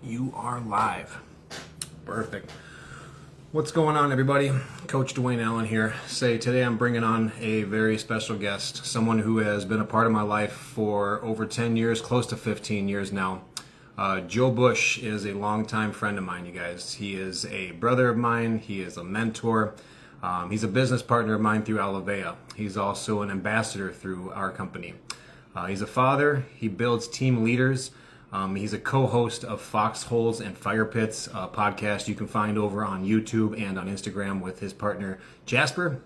You are live. Perfect. What's going on, everybody? Coach Duane Allen here. Today I'm bringing on a very special guest, someone who has been a part of my life for over 10 years, close to 15 years now. Joe Busch is a longtime friend of mine, you guys. He is a brother of mine. He is a mentor. He's a business partner of mine through Alovéa. He's also an ambassador through our company. He's a father. He builds team leaders. He's a co-host of Foxholes and Firepits, a podcast you can find over on YouTube and on Instagram with his partner Jasper.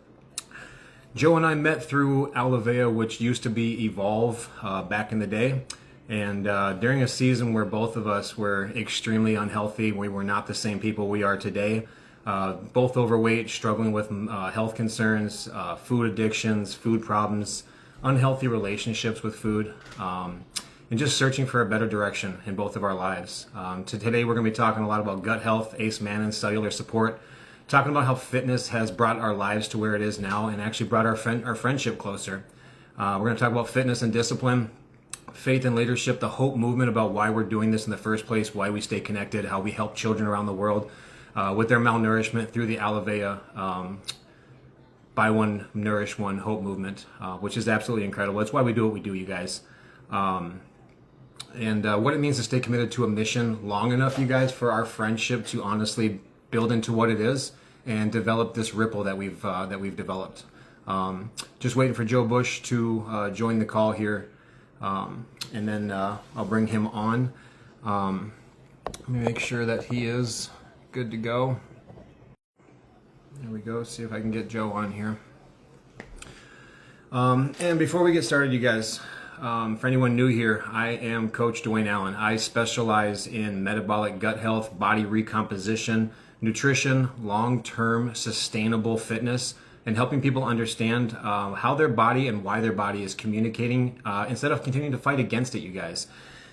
Joe and I met through Alovéa, which used to be Evolv back in the day. And during a season where both of us were extremely unhealthy, we were not the same people we are today. Both overweight, struggling with health concerns, food addictions, food problems, unhealthy relationships with food. And just searching for a better direction in both of our lives. Today we're going to be talking a lot about gut health, Acemannan, cellular support, talking about how fitness has brought our lives to where it is now and actually brought our friendship closer. We're going to talk about fitness and discipline, faith and leadership, the hope movement about why we're doing this in the first place, why we stay connected, how we help children around the world with their malnourishment through the Alovéa Buy One, Nourish One hope movement, which is absolutely incredible. That's why we do what we do, you guys. And what it means to stay committed to a mission long enough, you guys, for our friendship to honestly build into what it is and develop this ripple that we've developed. Just waiting for Joe Busch to join the call here, and then I'll bring him on. Let me make sure that he is good to go. There we go. See if I can get Joe on here. And before we get started, you guys. For anyone new here, I am Coach Duane Allen. I specialize in metabolic gut health, body recomposition, nutrition, long-term sustainable fitness, and helping people understand how their body and why their body is communicating instead of continuing to fight against it, you guys.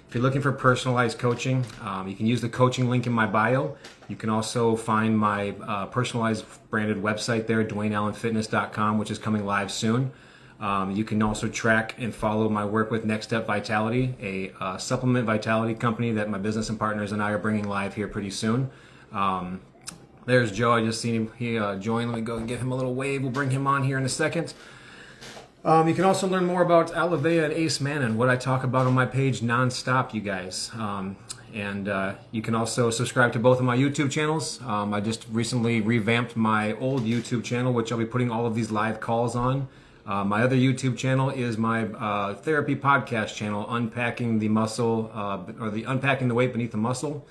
If you're looking for personalized coaching, you can use the coaching link in my bio. You can also find my personalized branded website there, DuaneAllenFitness.com, which is coming live soon. You can also track and follow my work with Next Step Vitality, a supplement vitality company that my business and partners and I are bringing live here pretty soon. There's Joe. I just seen him. He joined. Let me go and give him a little wave. We'll bring him on here in a second. You can also learn more about Alovéa and Acemannan, what I talk about on my page nonstop, you guys. And you can also subscribe to both of my YouTube channels. I just recently revamped my old YouTube channel, which I'll be putting all of these live calls on. My other YouTube channel is my therapy podcast channel, Unpacking the Muscle, or the Unpacking the Weight Beneath the Muscle.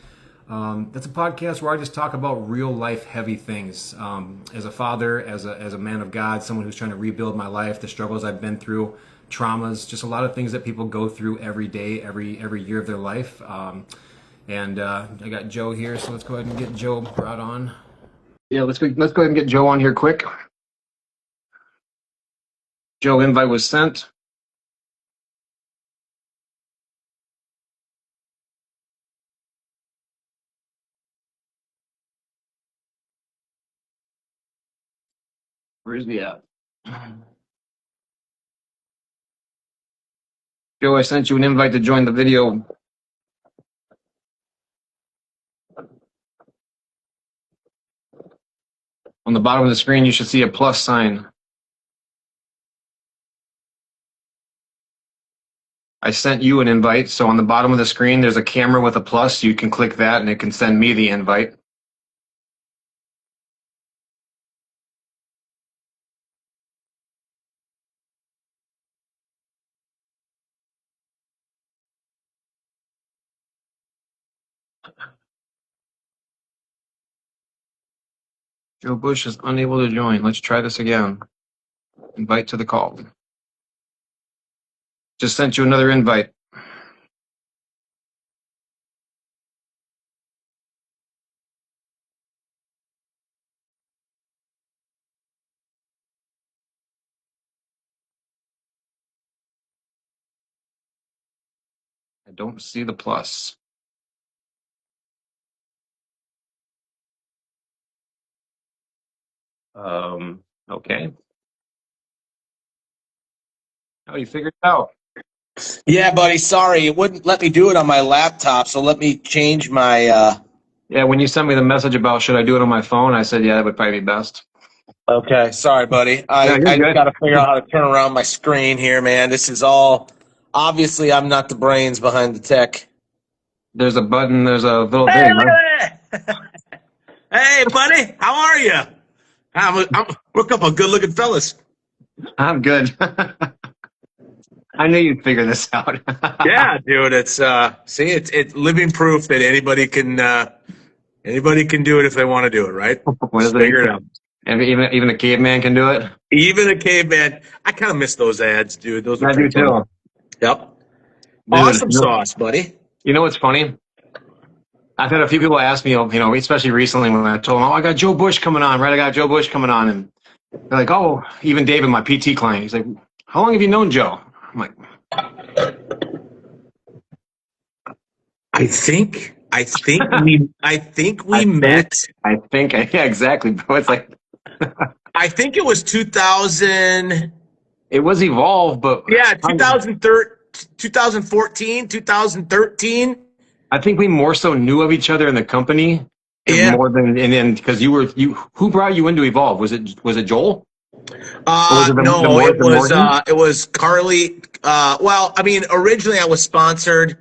That's a podcast where I just talk about real life heavy things. As a father, as a man of God, someone who's trying to rebuild my life, the struggles I've been through, traumas, just a lot of things that people go through every day, every year of their life. And I got Joe here, so let's go ahead and get Joe brought on. Yeah, let's go ahead and get Joe on here quick. Joe, invite was sent. Where's he at? Joe, I sent you an invite to join the video. On the bottom of the screen, you should see a plus sign. I sent you an invite, so on the bottom of the screen, there's a camera with a plus. You can click that, and it can send me the invite. Joe Busch is unable to join. Let's try this again. Invite to the call. Just sent you another invite. I don't see the plus. Okay. Oh, you figured it out. Yeah, buddy. Sorry, it wouldn't let me do it on my laptop. So let me change my. Yeah, when you sent me the message about should I do it on my phone, I said, yeah, that would probably be best. Okay, sorry, buddy. Yeah, you're I just good. got to figure out how to turn around my screen here, man. This is all. Obviously, I'm not the brains behind the tech. There's a button, there's a little Hey, thing, look huh? at that! Hey, buddy. How are you? We're a couple of good-looking fellas. I'm good. I knew you'd figure this out. Yeah, dude. It's it's living proof that anybody can do it if they want to do it, right? What Just is figure it? it out. And even a caveman can do it. Even a caveman. I kind of miss those ads, dude. Those are I do pretty fun. too, Yep. dude. Awesome sauce, buddy. You know what's funny? I've had a few people ask me, especially recently when I told them, "Oh, I got Joe Busch coming on, right? I got Joe Busch coming on," and they're like, "Oh," even David, my PT client, he's like, "How long have you known Joe?" I'm like, I think we met. yeah, exactly, bro. It's like I think it was 2000. it was Evolv, but Yeah, 2013, 2014, 2013. I think we more so knew of each other in the company Yeah. more than and then because who brought you into Evolv? Was it Joel? Or was it No, Morgan? it was Carly. Well, I mean, originally I was sponsored.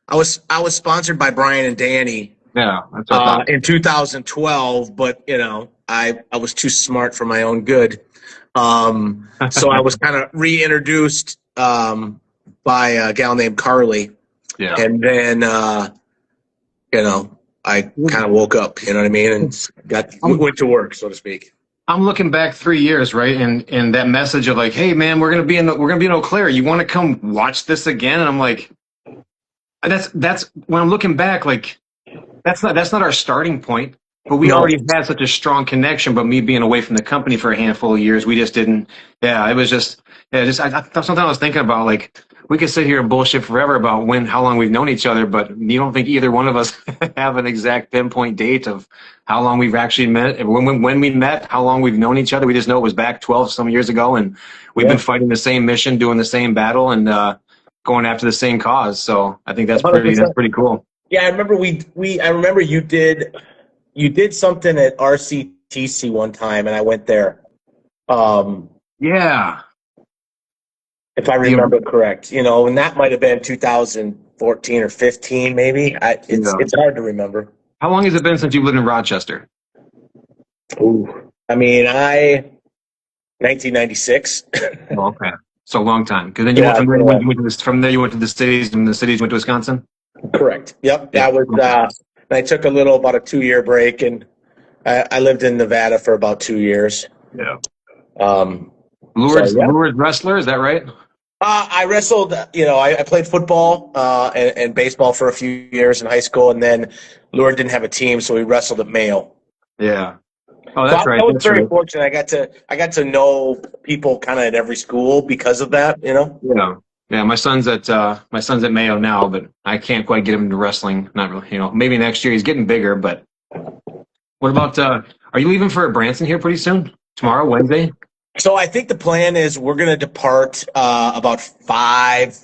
I was sponsored by Brian and Danny Yeah, that's what I thought. in 2012, but I was too smart for my own good. So I was kind of reintroduced by a gal named Carly, Yeah. and then I kind of woke up. You know what I mean, and went to work, so to speak. I'm looking back 3 years, right? And that message of like, hey man, we're gonna be in Eau Claire. You want to come watch this again? And I'm like, that's when I'm looking back, like that's not our starting point. But we No. already had such a strong connection. But me being away from the company for a handful of years, we just didn't. Yeah, it was just something I was thinking about. Like we could sit here and bullshit forever about how long we've known each other, but you don't think either one of us have an exact pinpoint date of how long we've actually met, when we met, how long we've known each other. We just know it was back 12 some years ago, and we've been fighting the same mission, doing the same battle, and going after the same cause. So I think that's pretty cool. Yeah, I remember I remember you did something at RCTC one time, and I went there. Yeah. If I remember correct, and that might have been 2014 or 15, maybe. It's hard to remember. How long has it been since you've lived in Rochester? Ooh, I mean, 1996. Oh, okay, so a long time. Because then from there you went to the cities, and the cities went to Wisconsin. Correct. Yep. That was. I took about a 2-year break, and I lived in Nevada for about 2 years. Yeah. Lourdes wrestler, is that right? I wrestled. I played football and baseball for a few years in high school, and then Lourdes didn't have a team, so we wrestled at Mayo. Yeah. Oh, that's right. I was very fortunate. I got to know people kind of at every school because of that. Yeah. Yeah, my son's at Mayo now, but I can't quite get him into wrestling. Not really, maybe next year. He's getting bigger, but what about are you leaving for Branson here pretty soon? Tomorrow, Wednesday? So I think the plan is we're going to depart about 5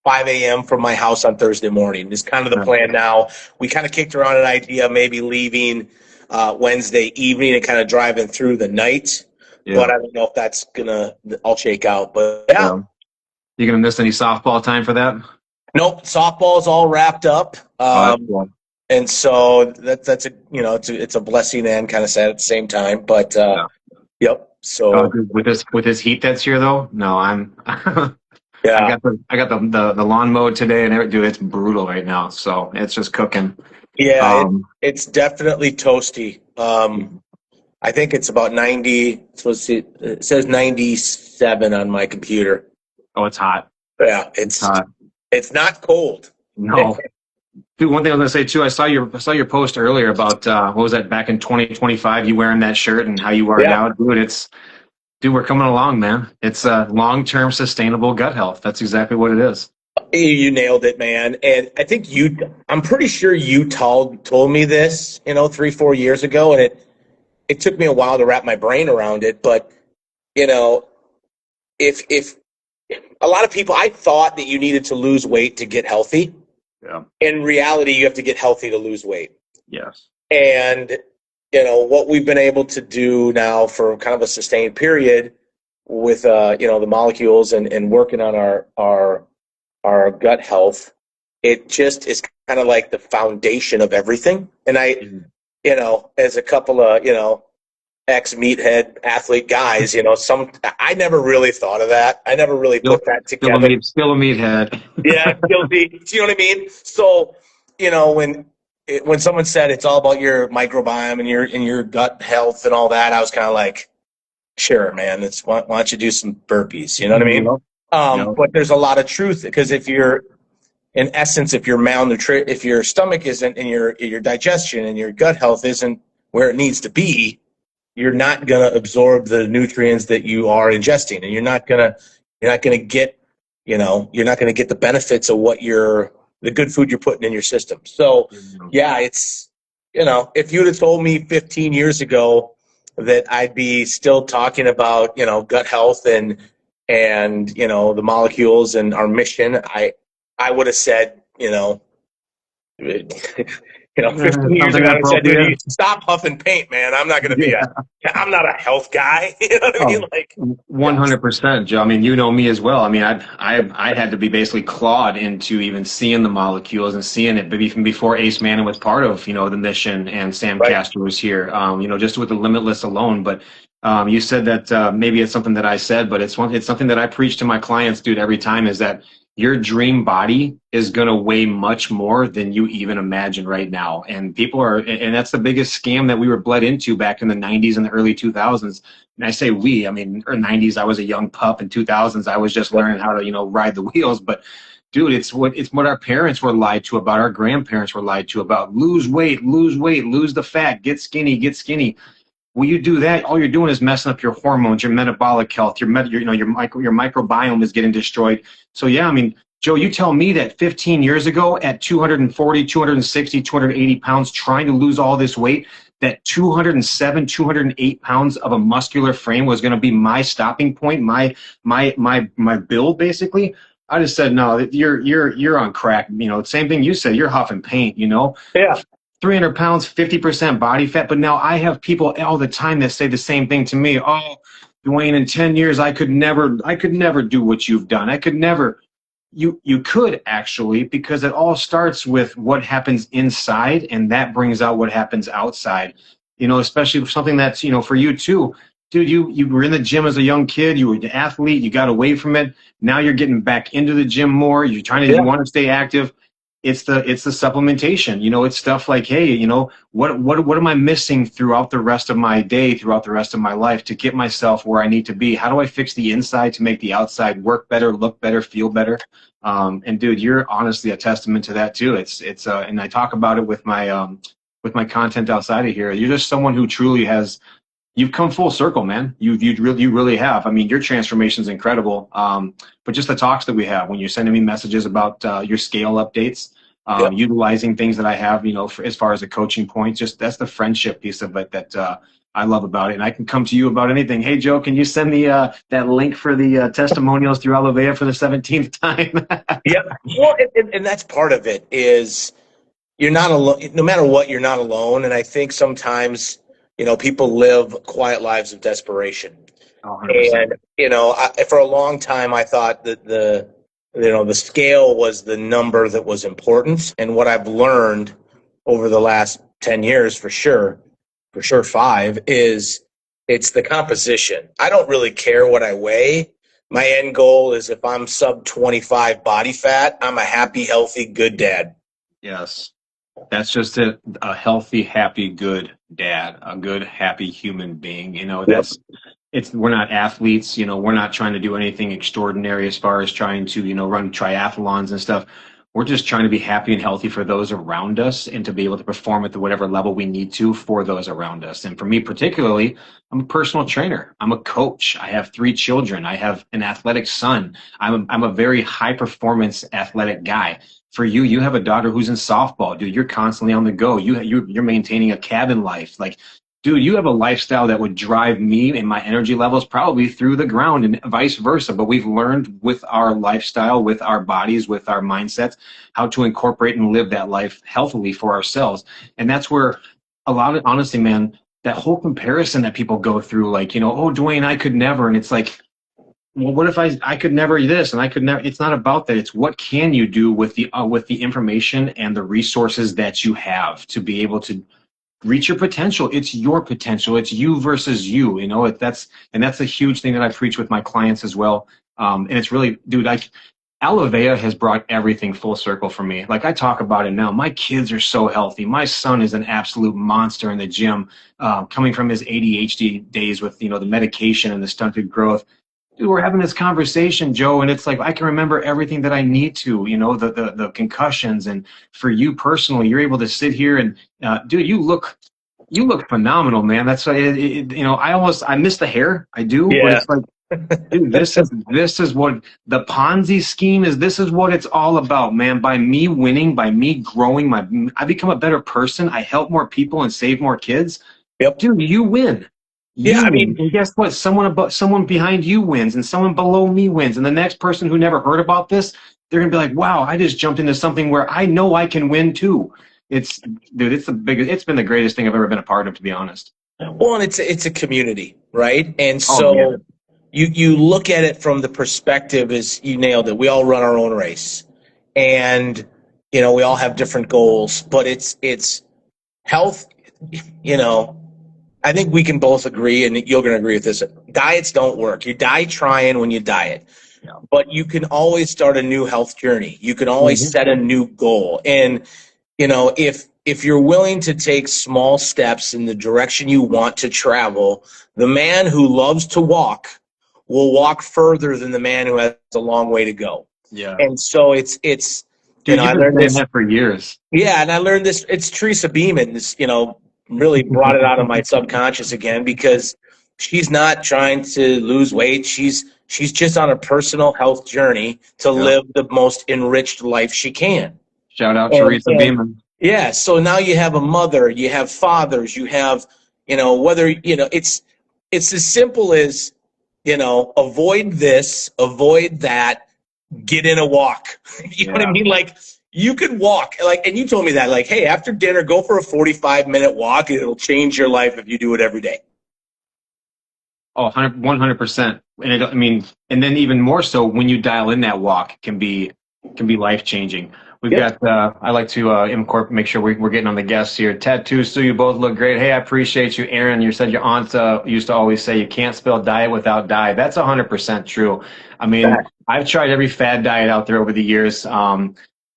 a.m. from my house on Thursday morning. Is kind of the plan now. We kind of kicked around an idea of maybe leaving Wednesday evening and kind of driving through the night. Yeah. But I don't know if that's going to all shake out. But yeah. You gonna miss any softball time for that? Nope, softball's all wrapped up, cool. And so that's it's a blessing and kind of sad at the same time. But yep. So with this heat that's here though, no, I'm. Yeah, I got the lawn mowed today, and dude, it's brutal right now. So it's just cooking. Yeah, it's definitely toasty. I think it's about 90. It says 97 on my computer. Oh, it's hot. Yeah, it's hot. It's not cold. No. Dude, one thing I was gonna say too, I saw your post earlier about what was that back in 2025? You wearing that shirt and how you are now, dude. We're coming along, man. It's long-term sustainable gut health. That's exactly what it is. You nailed it, man. And I think I'm pretty sure you told me this, 3-4 years ago, and it took me a while to wrap my brain around it. But if a lot of people, I thought that you needed to lose weight to get healthy. Yeah. In reality, you have to get healthy to lose weight. Yes. And, what we've been able to do now for kind of a sustained period with, the molecules and working on our gut health, it just is kind of like the foundation of everything. And as a couple of, ex-meathead athlete guys, I never really thought of that. I never really put that together. Still a meathead. Yeah, guilty. Do you know what I mean? So, when someone said it's all about your microbiome and your gut health and all that, I was kind of like, sure, man. Why don't you do some burpees? You know what I mean? Yep. But there's a lot of truth, because if you're malnourished, if your stomach isn't, and your digestion and your gut health isn't where it needs to be, you're not going to absorb the nutrients that you are ingesting, and you're not going to get the benefits of the good food you're putting in your system. So yeah, it's, if you'd have told me 15 years ago that I'd be still talking about, gut health and the molecules and our mission, I would have said, 15 years ago, I said, dude, you stop huffing paint, man. I'm not going to be I'm not a health guy. You know what I mean? Like 100%, Joe. I mean, you know me as well. I mean, I had to be basically clawed into even seeing the molecules and seeing it, but even before Acemannan was part of, the mission, and Sam Castor was here, just with the Limitless alone. But you said that maybe it's something that I said, but it's something that I preach to my clients, dude, every time, is that your dream body is going to weigh much more than you even imagine right now. And and that's the biggest scam that we were bled into back in the 90s and the early 2000s. And I say we, I mean, in the 90s, I was a young pup. In 2000s, I was just learning how to, ride the wheels. But dude, it's what our parents were lied to about, our grandparents were lied to about. Lose weight, lose the fat, get skinny. Well, you do that, all you're doing is messing up your hormones, your metabolic health, your microbiome is getting destroyed. So yeah, I mean, Joe, you tell me that 15 years ago at 240, 260, 280 pounds, trying to lose all this weight, that 207, 208 pounds of a muscular frame was going to be my stopping point, my build, basically. I just said, no, you're on crack. Same thing you said, you're huffing paint, Yeah. 300 pounds, 50% body fat. But now I have people all the time that say the same thing to me. Oh, Duane, in 10 years, I could never do what you've done. I could never. You could actually, because it all starts with what happens inside, and that brings out what happens outside. Especially something that's, for you too. Dude, you were in the gym as a young kid. You were an athlete. You got away from it. Now you're getting back into the gym more. You're trying to, you want to stay active. It's the supplementation, it's stuff like, hey, what am I missing throughout the rest of my day, throughout the rest of my life to get myself where I need to be? How do I fix the inside to make the outside work better, look better, feel better? And dude, you're honestly a testament to that too. It's and I talk about it with my content outside of here. You're just someone who truly you've come full circle, man. You really have. I mean, your transformation is incredible. But just the talks that we have, when you're sending me messages about your scale updates, utilizing things that I have, as far as the coaching points, that's the friendship piece of it that I love about it. And I can come to you about anything. Hey, Joe, can you send me that link for the testimonials through Alovéa for the 17th time? Yeah. Well, and that's part of it, is you're not alone. No matter what, you're not alone. And I think sometimes, people live quiet lives of desperation. Oh, 100%. And, for a long time, I thought that the scale was the number that was important. And what I've learned over the last 10 years, for sure 5, is it's the composition. I don't really care what I weigh. My end goal is, if I'm sub 25 body fat, I'm a happy, healthy, good dad. Yes. That's just a healthy, happy, good dad, a good, happy human being. We're not athletes, we're not trying to do anything extraordinary as far as trying to, run triathlons and stuff. We're just trying to be happy and healthy for those around us, and to be able to perform at whatever level we need to for those around us. And for me particularly, I'm a personal trainer. I'm a coach. I have 3 children. I have an athletic son. I'm a very high performance athletic guy. For you, you have a daughter who's in softball, dude. You're constantly on the go. You're maintaining a cabin life. Like, dude, you have a lifestyle that would drive me and my energy levels probably through the ground and vice versa. But we've learned with our lifestyle, with our bodies, with our mindsets, how to incorporate and live that life healthily for ourselves. And that's where a lot of, honestly, man, that whole comparison that people go through, like, oh, Duane, I could never. And it's like, well, what if I could never this and I could never? It's not about that. It's what can you do with the information and the resources that you have to be able to reach your potential. It's your potential. It's you versus you. That's a huge thing that I preach with my clients as well. And it's really, dude, Alovéa has brought everything full circle for me. Like, I talk about it now. My kids are so healthy. My son is an absolute monster in the gym, coming from his ADHD days with, the medication and the stunted growth. Dude, we're having this conversation, Joe, and it's like I can remember everything that I need to, the concussions. And for you personally, you're able to sit here and, dude, you look phenomenal, man. That's why, I miss the hair. I do, Yeah. but it's like, dude, this is what the Ponzi scheme is. This is what it's all about, man. By me winning, by me growing, I become a better person. I help more people and save more kids. Yep. Dude, you win. Yeah, I mean, and guess what? Someone behind you wins, and someone below me wins, and the next person who never heard about this, they're gonna be like, "Wow, I just jumped into something where I know I can win too." It's been the greatest thing I've ever been a part of, to be honest. well, and it's a community, right? And so you look at it from the perspective, as you nailed it. We all run our own race, and we all have different goals, but it's health. I think we can both agree, and you're going to agree with this. Diets don't work. You die trying when you diet. Yeah. But you can always start a new health journey. You can always set a new goal. And, if you're willing to take small steps in the direction you want to travel, the man who loves to walk will walk further than the man who has a long way to go. Yeah. And so it's dude, I learned this for years. Yeah, and I learned this. It's Teresa Beeman, really brought it out of my subconscious again, because she's not trying to lose weight. She's just on a personal health journey to live the most enriched life she can. Shout out Teresa Beeman. Yeah, so now you have a mother, you have fathers, you have, it's as simple as, avoid this, avoid that, get in a walk. You know what I mean? Like, you could walk, and you told me that, hey, after dinner, go for a 45-minute walk, and it'll change your life if you do it every day. Oh, 100%. And then even more so when you dial in that walk, can be life-changing. We've got, I like to make sure we're getting on the guests here. Tattoos, so you both look great. Hey, I appreciate you. Aaron, you said your aunt used to always say you can't spell diet without die. That's 100% true. I mean, I've tried every fad diet out there over the years.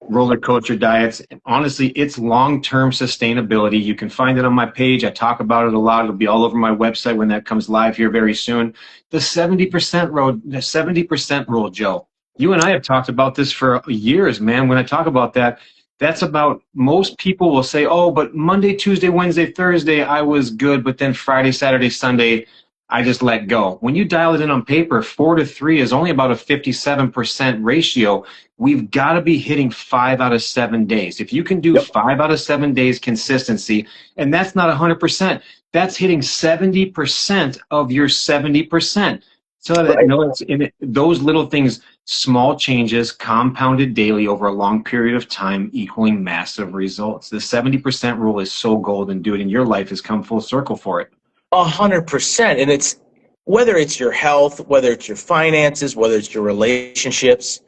Roller coaster diets. Honestly, it's long-term sustainability. You can find it on my page. I talk about it a lot. It'll be all over my website when that comes live here very soon. The 70% rule, Joe. You and I have talked about this for years, man. When I talk about that, that's about, most people will say, oh, but Monday, Tuesday, Wednesday, Thursday, I was good, but then Friday, Saturday, Sunday, I just let go. When you dial it in on paper, 4 to 3 is only about a 57% ratio. We've got to be hitting 5 out of 7 days. If you can do 5 out of 7 days consistency, and that's not 100%, that's hitting 70% of your 70%. So that, those little things, small changes compounded daily over a long period of time, equaling massive results. The 70% rule is so golden, dude, and your life has come full circle for it. 100%. And it's, whether it's your health, whether it's your finances, whether it's your relationships,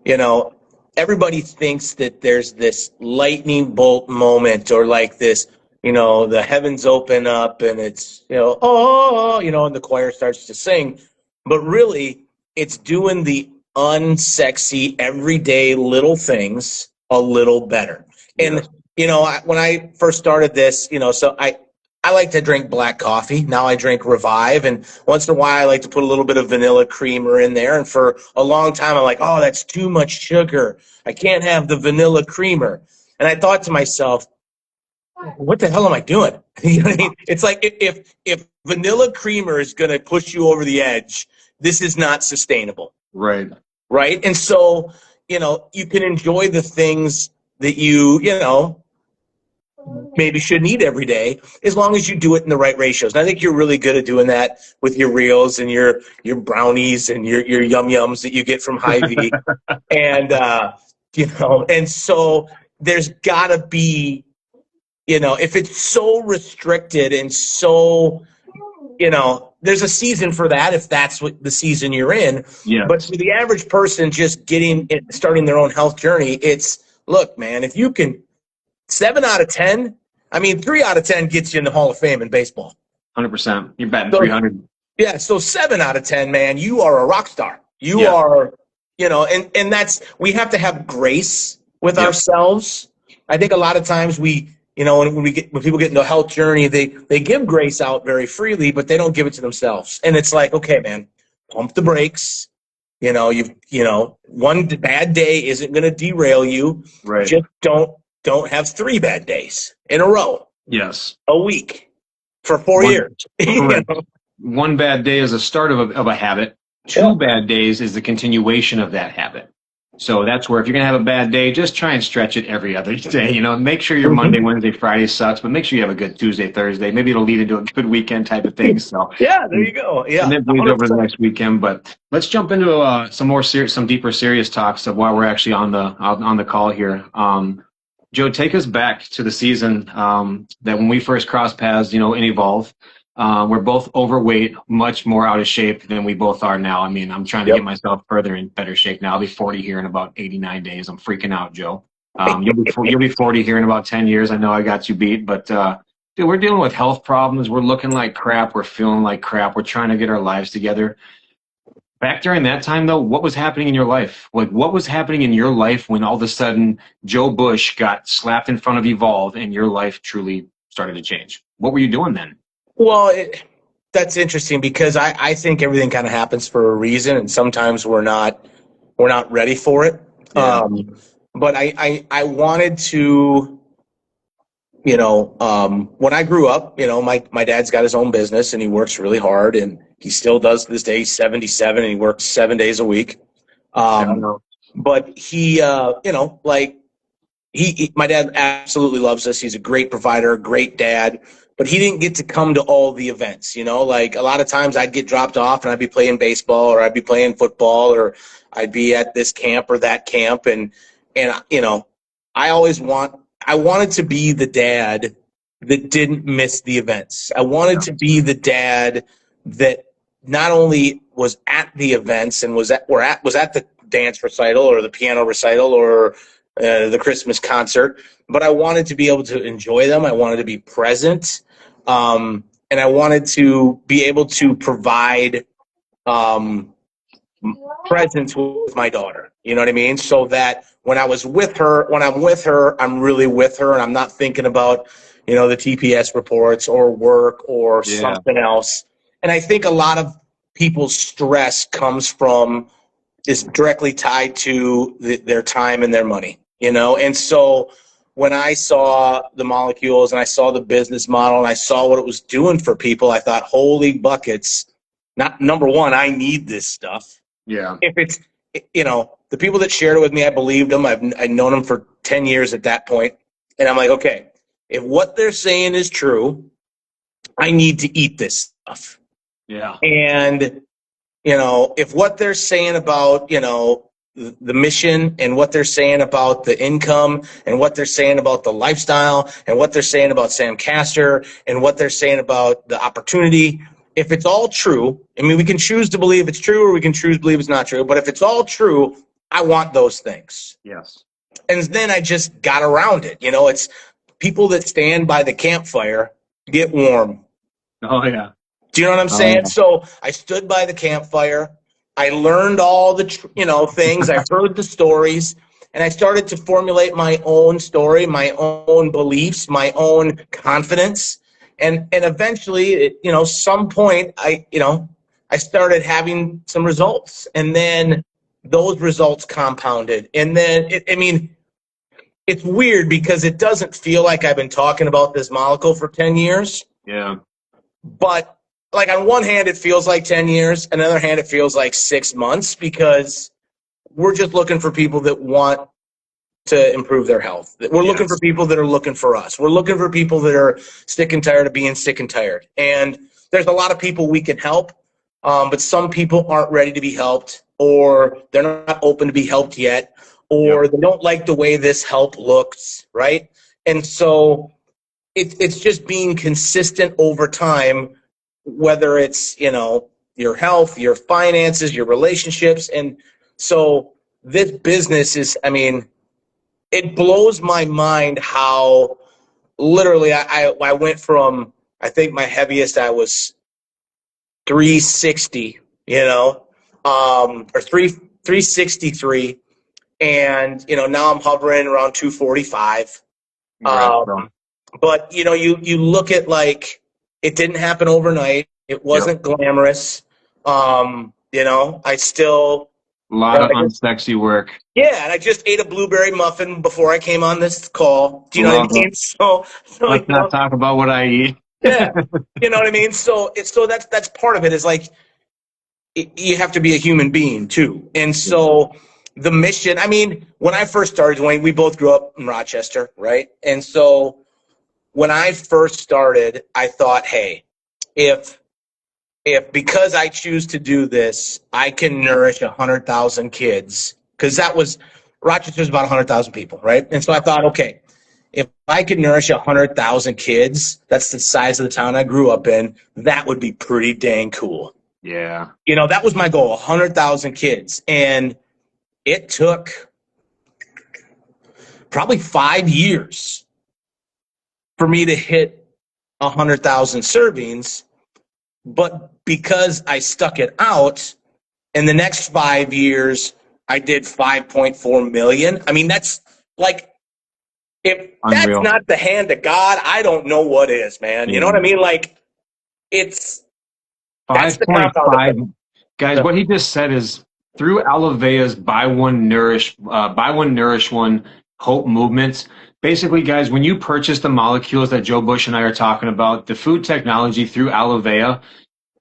everybody thinks that there's this lightning bolt moment, or like this, the heavens open up and it's, and the choir starts to sing. But really, it's doing the unsexy, everyday little things a little better. And, when I first started this, so I like to drink black coffee. Now I drink Revive, and once in a while I like to put a little bit of vanilla creamer in there. And for a long time I'm like, oh, that's too much sugar. I can't have the vanilla creamer. And I thought to myself, what the hell am I doing? You know what I mean? It's like, if vanilla creamer is going to push you over the edge, this is not sustainable. Right. Right. And so, you can enjoy the things that you maybe shouldn't eat every day, as long as you do it in the right ratios. And I think you're really good at doing that with your reels and your brownies and your yum yums that you get from Hy-Vee. And, and so there's got to be, if it's so restricted and so, there's a season for that if that's what the season you're in. Yeah. But for the average person just starting their own health journey, it's, look, man, if you can, 7 out of 10, 3 out of 10 gets you in the Hall of Fame in baseball. 100%. You're batting 300. Yeah, so 7 out of 10, man, you are a rock star. You are, and that's, we have to have grace with ourselves. I think a lot of times when people get into a health journey, they give grace out very freely, but they don't give it to themselves. And it's like, okay, man, pump the brakes. One bad day isn't going to derail you. Right. Just don't have 3 bad days in a row. Yes. A week for 4 years. One bad day is a start of a habit. 2 bad days is the continuation of that habit. So that's where if you're going to have a bad day, just try and stretch it every other day. Make sure your Monday, Wednesday, Friday sucks, but make sure you have a good Tuesday, Thursday. Maybe it'll lead into a good weekend type of thing. So yeah, there you go. Yeah, and then bleeds over the next weekend. But let's jump into some deeper, serious talks of why we're actually on the call here. Joe, take us back to the season that when we first crossed paths, in Evolv. We're both overweight, much more out of shape than we both are now. I'm trying to get myself further in better shape now. I'll be 40 here in about 89 days. I'm freaking out, Joe. You'll be 40 here in about 10 years. I know I got you beat, but dude, we're dealing with health problems. We're looking like crap. We're feeling like crap. We're trying to get our lives together. Back during that time, though, what was happening in your life? Like, what was happening in your life when all of a sudden Joe Busch got slapped in front of Evolv and your life truly started to change? What were you doing then? Well, that's interesting because I think everything kind of happens for a reason, and sometimes we're not ready for it. Yeah. But I wanted to, when I grew up, my dad's got his own business and he works really hard, and he still does to this day. He's 77 and he works 7 days a week. But he, my dad absolutely loves us. He's a great provider, a great dad. But he didn't get to come to all the events, like a lot of times I'd get dropped off and I'd be playing baseball or I'd be playing football or I'd be at this camp or that camp. And I wanted to be the dad that didn't miss the events. I wanted to be the dad that not only was at the events and was at the dance recital or the piano recital or the Christmas concert, but I wanted to be able to enjoy them. I wanted to be present. And I wanted to be able to provide presence with my daughter. You know what I mean? So that when I'm with her, I'm really with her, and I'm not thinking about, the TPS reports or work or something else. And I think a lot of people's stress is directly tied to their time and their money, And so when I saw the molecules and I saw the business model and I saw what it was doing for people, I thought, holy buckets, number one, I need this stuff. Yeah. If it's, the people that shared it with me, I believed them. I'd known them for 10 years at that point. And I'm like, okay, if what they're saying is true, I need to eat this stuff. Yeah. And, if what they're saying about, the mission and what they're saying about the income and what they're saying about the lifestyle and what they're saying about Sam Castor and what they're saying about the opportunity, if it's all true, we can choose to believe it's true or we can choose to believe it's not true, but if it's all true, I want those things. Yes. And then I just got around it. It's people that stand by the campfire get warm. Oh, yeah. Do you know what I'm saying? Yeah. So I stood by the campfire. I learned all the, things. I heard the stories, and I started to formulate my own story, my own beliefs, my own confidence. And eventually, some point I started having some results, and then those results compounded. And then, it's weird because it doesn't feel like I've been talking about this molecule for 10 years. Yeah. But like on one hand, it feels like 10 years. On the other hand, it feels like 6 months because we're just looking for people that want to improve their health. We're looking for people that are looking for us. We're looking for people that are sick and tired of being sick and tired. And there's a lot of people we can help, but some people aren't ready to be helped, or they're not open to be helped yet, or they don't like the way this help looks, right? And so it's just being consistent over time, whether it's, your health, your finances, your relationships. And so this business is, it blows my mind how literally I went from, I think my heaviest I was 360, or 363. And, now I'm hovering around 245. But, you look at, like, it didn't happen overnight. It wasn't glamorous. I still. A lot of unsexy work. Yeah, and I just ate a blueberry muffin before I came on this call. Do you know what I mean? So let's not talk about what I eat. Yeah, you know what I mean? So that's part of it, is like you have to be a human being too. And so the mission, when I first started, Duane, we both grew up in Rochester, right? And so when I first started, I thought, hey, if because I choose to do this, I can nourish 100,000 kids, because Rochester's about 100,000 people, right? And so I thought, okay, if I could nourish 100,000 kids, that's the size of the town I grew up in, that would be pretty dang cool. Yeah. That was my goal, 100,000 kids. And it took probably 5 years for me to hit 100,000 servings. But because I stuck it out, in the next 5 years, I did 5.4 million. That's like, if unreal. That's not the hand of God, I don't know what is, man. You know what I mean? Like, it's 5.5. Guys, what he just said is, through Alovéa's Buy One Nourish One Hope movements. Basically, guys, when you purchase the molecules that Joe Busch and I are talking about, the food technology through Alovéa,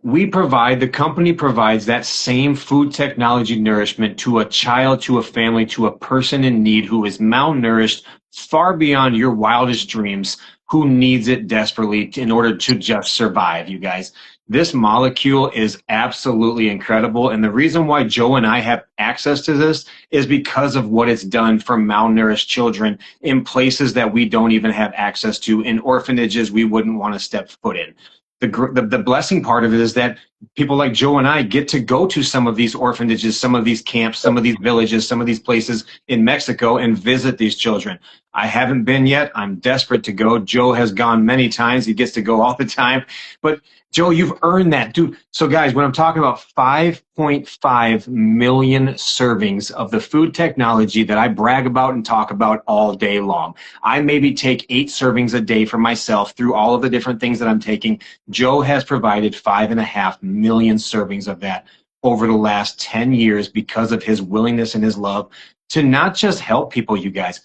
the company provides that same food technology nourishment to a child, to a family, to a person in need who is malnourished far beyond your wildest dreams, who needs it desperately in order to just survive, you guys. This molecule is absolutely incredible. And the reason why Joe and I have access to this is because of what it's done for malnourished children in places that we don't even have access to, in orphanages we wouldn't want to step foot in. The blessing part of it is that people like Joe and I get to go to some of these orphanages, some of these camps, some of these villages, some of these places in Mexico and visit these children. I haven't been yet. I'm desperate to go. Joe has gone many times. He gets to go all the time. But Joe, you've earned that, dude. So guys, when I'm talking about 5.5 million servings of the food technology that I brag about and talk about all day long, I maybe take 8 servings a day for myself through all of the different things that I'm taking. Joe has provided 5.5 million servings of that over the last 10 years because of his willingness and his love to not just help people, you guys.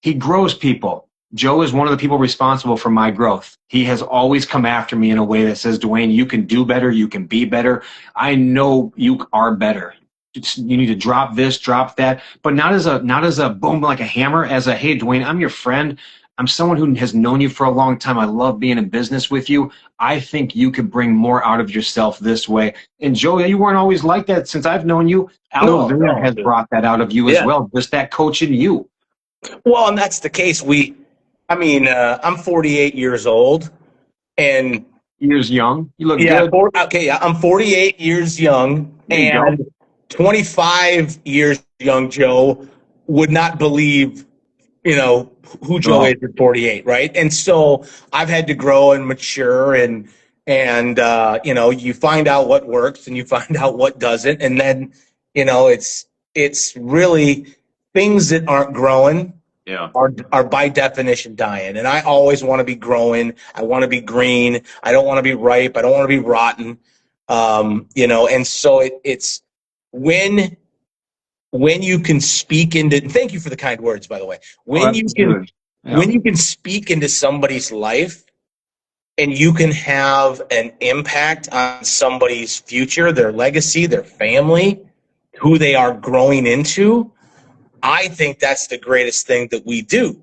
He grows people. Joe is one of the people responsible for my growth. He has always come after me in a way that says, Duane, you can do better. You can be better. I know you are better. You need to drop this, drop that, but not as a boom, like a hammer, as a, hey, Duane, I'm your friend. I'm someone who has known you for a long time. I love being in business with you. I think you could bring more out of yourself this way. And Joe, you weren't always like that since I've known you. Alovéa has brought that out of you as well. Just that coaching you. Well, and that's the case. I'm 48 years old, and years young. You look good. I'm 48 years young, and 25 years young Joe would not believe, who Joe is at 48, right? And so I've had to grow and mature, and you find out what works and you find out what doesn't, and then it's really things that aren't growing. Yeah. Are by definition dying. And I always want to be growing. I want to be green. I don't want to be ripe. I don't want to be rotten. And so it's when you can speak into, thank you for the kind words, by the way. When you can speak into somebody's life and you can have an impact on somebody's future, their legacy, their family, who they are growing into, I think that's the greatest thing that we do,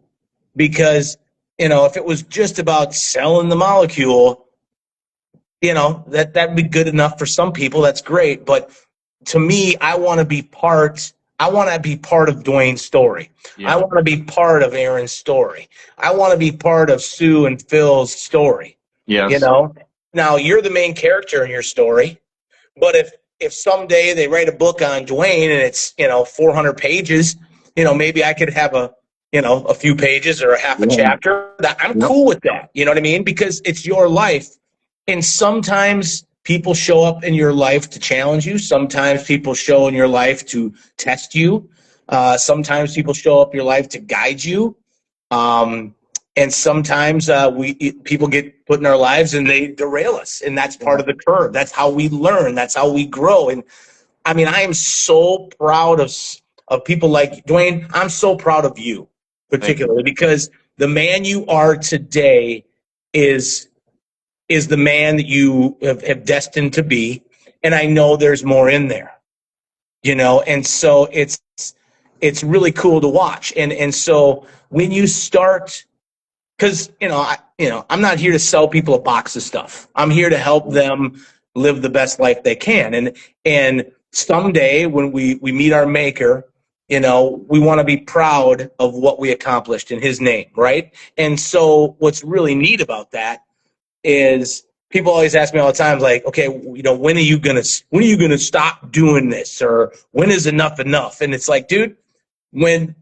because, if it was just about selling the molecule, that'd be good enough for some people. That's great. But to me, I want to be part of Duane's story. Yeah. I want to be part of Aaron's story. I want to be part of Sue and Phil's story. Yes. Now you're the main character in your story, but if someday they write a book on Duane and it's, 400 pages, maybe I could have a few pages or a half a chapter. I'm cool with that. You know what I mean? Because it's your life. And sometimes people show up in your life to challenge you. Sometimes people show in your life to test you. Sometimes people show up in your life to guide you. And sometimes people get put in our lives and they derail us. And that's part of the curve. That's how we learn. That's how we grow. And I mean, I am so proud of people like Duane. I'm so proud of you, particularly, because the man you are today is the man that you have destined to be. And I know there's more in there, and so it's really cool to watch. And so when you start, because, I'm not here to sell people a box of stuff. I'm here to help them live the best life they can. And someday when we meet our maker, we want to be proud of what we accomplished in his name, right? And so what's really neat about that is people always ask me all the time, like, okay, when are you gonna stop doing this, or when is enough enough? And it's like, dude, when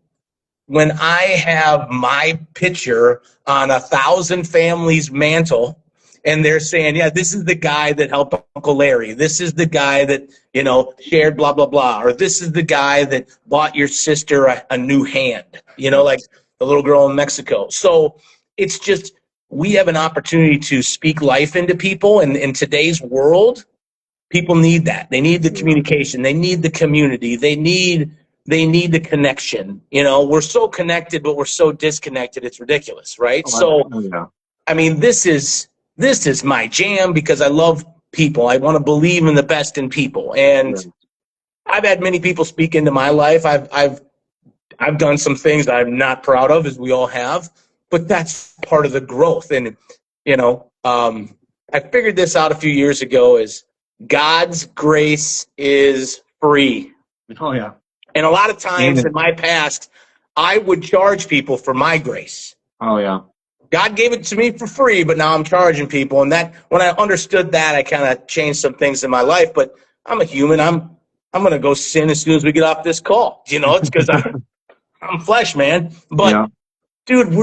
I have my picture on 1,000 families' mantle, and they're saying, yeah, this is the guy that helped Uncle Larry, this is the guy that shared blah blah blah, or this is the guy that bought your sister a new hand, like the little girl in Mexico. So it's just, we have an opportunity to speak life into people, and in today's world, people need that. They need the communication. They need the community. They need the connection. We're so connected, but we're so disconnected. It's ridiculous, right? I mean, this is my jam, because I love people. I want to believe in the best in people, and I've had many people speak into my life. I've done some things that I'm not proud of, as we all have. But that's part of the growth. And, I figured this out a few years ago, is God's grace is free. Oh, yeah. And a lot of times in my past, I would charge people for my grace. Oh, yeah. God gave it to me for free, but now I'm charging people. And that, when I understood that, I kind of changed some things in my life. But I'm a human. I'm going to go sin as soon as we get off this call. It's because I'm flesh, man. But, dude,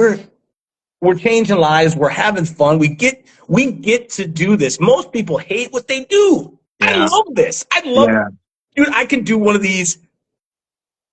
we're changing lives. We're having fun. We get to do this. Most people hate what they do. Yeah. I love this. Dude, I can do one of these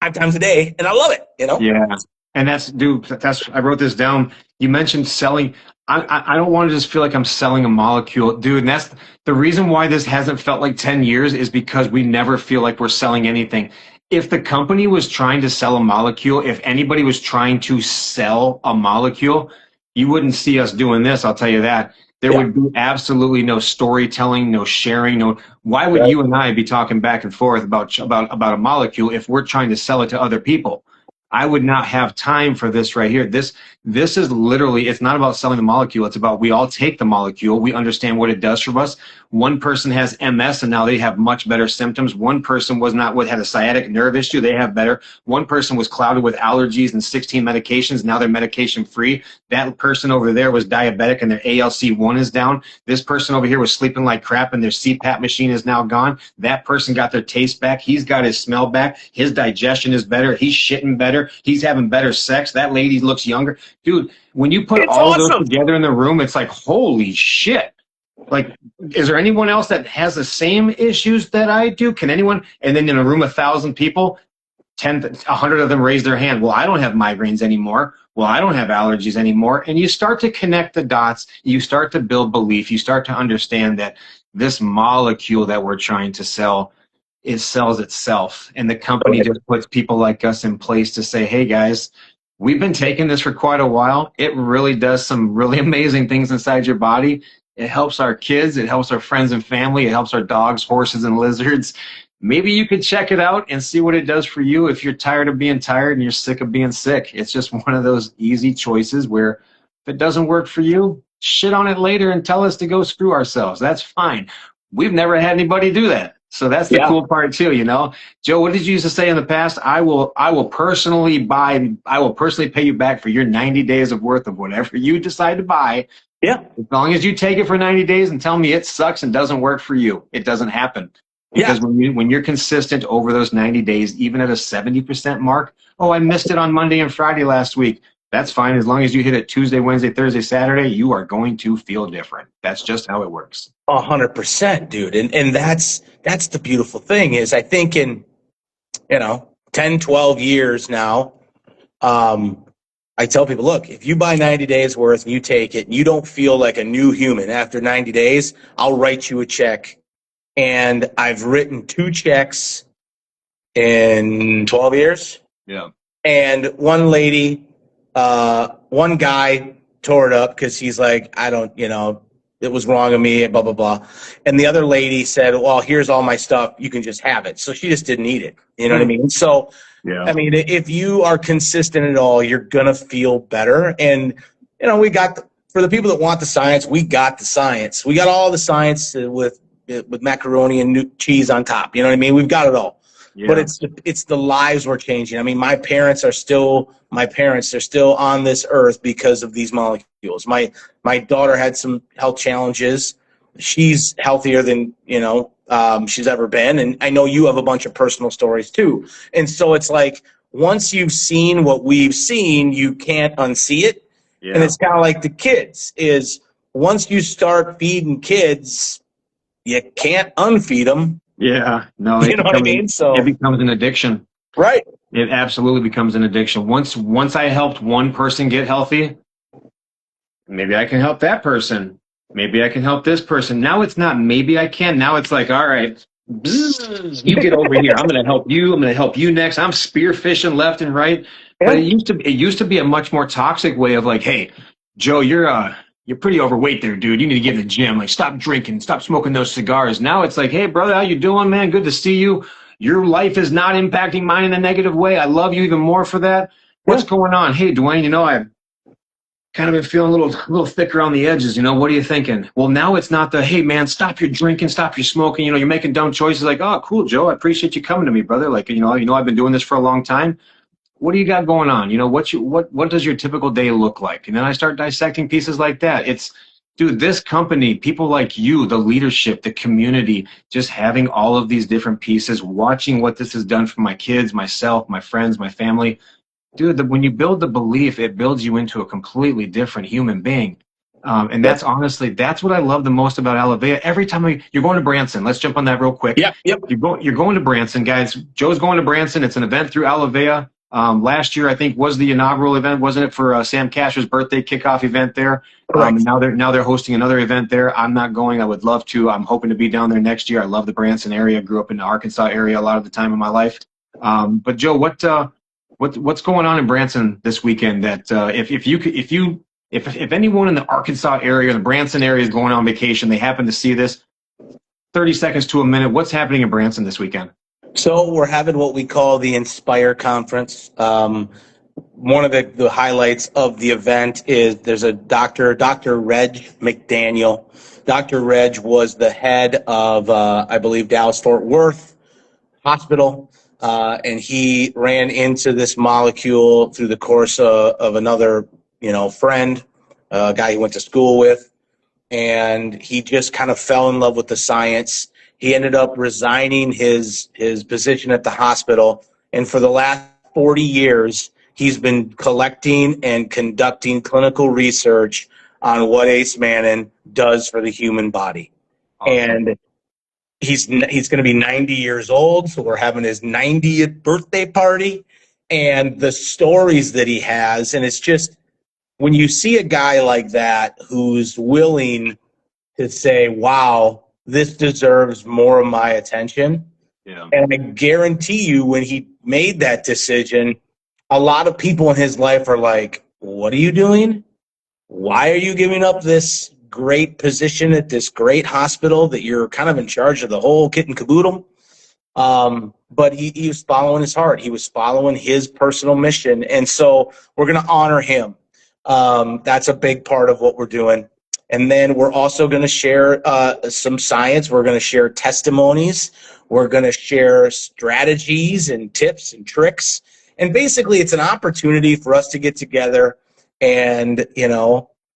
5 times a day, and I love it, Yeah. And I wrote this down. You mentioned selling. I don't want to just feel like I'm selling a molecule, dude. And that's the reason why this hasn't felt like 10 years, is because we never feel like we're selling anything. If the company was trying to sell a molecule, if anybody was trying to sell a molecule, you wouldn't see us doing this, I'll tell you that. There would be absolutely no storytelling, no sharing, why would you and I be talking back and forth about a molecule if we're trying to sell it to other people? I would not have time for this right here. This is literally, it's not about selling the molecule. It's about, we all take the molecule. We understand what it does for us. One person has MS and now they have much better symptoms. One person had a sciatic nerve issue. They have better. One person was clouded with allergies and 16 medications. Now they're medication free. That person over there was diabetic and their ALC1 is down. This person over here was sleeping like crap and their CPAP machine is now gone. That person got their taste back. He's got his smell back. His digestion is better. He's shitting better. He's having better sex. That lady looks younger. Dude, when you put all those together in the room, it's like, holy shit. Like, is there anyone else that has the same issues that I do? Can anyone? And then in a room of 1,000 people, 100 of them raise their hand. Well, I don't have migraines anymore. Well, I don't have allergies anymore. And you start to connect the dots. You start to build belief. You start to understand that this molecule that we're trying to sell, it sells itself. And the company just puts people like us in place to say, hey, guys, we've been taking this for quite a while. It really does some really amazing things inside your body. It helps our kids. It helps our friends and family. It helps our dogs, horses, and lizards. maybe you could check it out and see what it does for you if you're tired of being tired and you're sick of being sick. It's just one of those easy choices where if it doesn't work for you, shit on it later and tell us to go screw ourselves. That's fine. We've never had anybody do that. So that's the cool part too, you know. Joe, what did you used to say in the past? I will personally pay you back for your 90 days of worth of whatever you decide to buy. Yeah. As long as you take it for 90 days and tell me it sucks and doesn't work for you. It doesn't happen. Because when you're consistent over those 90 days, even at a 70% mark, oh, I missed it on Monday and Friday last week. That's fine. As long as you hit it Tuesday, Wednesday, Thursday, Saturday, you are going to feel different. That's just how it works. 100%, dude. And that's the beautiful thing is I think in, 10, 12 years now, I tell people, look, if you buy 90 days worth and you take it and you don't feel like a new human after 90 days, I'll write you a check. And I've written 2 checks in 12 years. Yeah. And one guy tore it up because he's like, it was wrong of me, blah, blah, blah. And the other lady said, well, here's all my stuff. You can just have it. So she just didn't eat it. You know what I mean? So, if you are consistent at all, you're going to feel better. And, for the people that want the science, we got the science. We got all the science with macaroni and cheese on top. You know what I mean? We've got it all. Yeah. But it's the lives we're changing. I mean, my parents are still on this earth because of these molecules. My daughter had some health challenges. She's healthier than, she's ever been. And I know you have a bunch of personal stories too. And so it's like, once you've seen what we've seen, you can't unsee it. Yeah. And it's kind of like the kids is once you start feeding kids, you can't unfeed them. Yeah, no, you know what I mean? So it becomes an addiction. Right. It absolutely becomes an addiction. Once I helped one person get healthy, maybe I can help that person. Maybe I can help this person. Now it's not maybe I can. Now it's like, all right, you get over here. I'm going to help you. I'm going to help you next. I'm spearfishing left and right. Yeah. But it used to be a much more toxic way of like, hey, Joe, you're pretty overweight there, dude. You need to get in the gym. Like, stop drinking, stop smoking those cigars. Now it's like, hey, brother, how you doing, man? Good to see you. Your life is not impacting mine in a negative way. I love you even more for that. What's going on? Hey, Duane, I've kind of been feeling a little thicker on the edges. What are you thinking? Well, now it's not the, hey, man, stop your drinking, stop your smoking. You're making dumb choices. Like, oh, cool, Joe. I appreciate you coming to me, brother. Like, I've been doing this for a long time. What do you got going on? What does your typical day look like? And then I start dissecting pieces like that. It's, dude, this company, people like you, the leadership, the community, just having all of these different pieces, watching what this has done for my kids, myself, my friends, my family. Dude, when you build the belief, it builds you into a completely different human being. And that's honestly, that's what I love the most about Alovéa. Every time you're going to Branson, let's jump on that real quick. Yep. You're going to Branson, guys. Joe's going to Branson. It's an event through Alovéa. Last year, I think, was the inaugural event, wasn't it, for Sam Cash's birthday kickoff event there? Now they're hosting another event there. I'm not going. I would love to. I'm hoping to be down there next year. I love the Branson area. Grew up in the Arkansas area a lot of the time in my life. But Joe, what's going on in Branson this weekend? That if anyone in the Arkansas area or the Branson area is going on vacation, they happen to see this, 30 seconds to a minute. What's happening in Branson this weekend? So we're having what we call the Inspire Conference. One of the highlights of the event is there's a Dr. Reg McDaniel. Dr. Reg was the head of, I believe, Dallas-Fort Worth Hospital, and he ran into this molecule through the course of another, friend, a guy he went to school with, and he just kind of fell in love with the science. He ended up resigning his position at the hospital, and for the last 40 years, he's been collecting and conducting clinical research on what Acemannan does for the human body. Awesome. And he's going to be 90 years old, so we're having his 90th birthday party, and the stories that he has, and it's just, when you see a guy like that who's willing to say, wow, this deserves more of my attention. Yeah. And I guarantee you when he made that decision, a lot of people in his life are like, what are you doing? Why are you giving up this great position at this great hospital that you're kind of in charge of the whole kit and caboodle? But he was following his heart. He was following his personal mission. And so we're going to honor him. That's a big part of what we're doing. And then we're also going to share some science. We're going to share testimonies. We're going to share strategies and tips and tricks. And basically, it's an opportunity for us to get together and,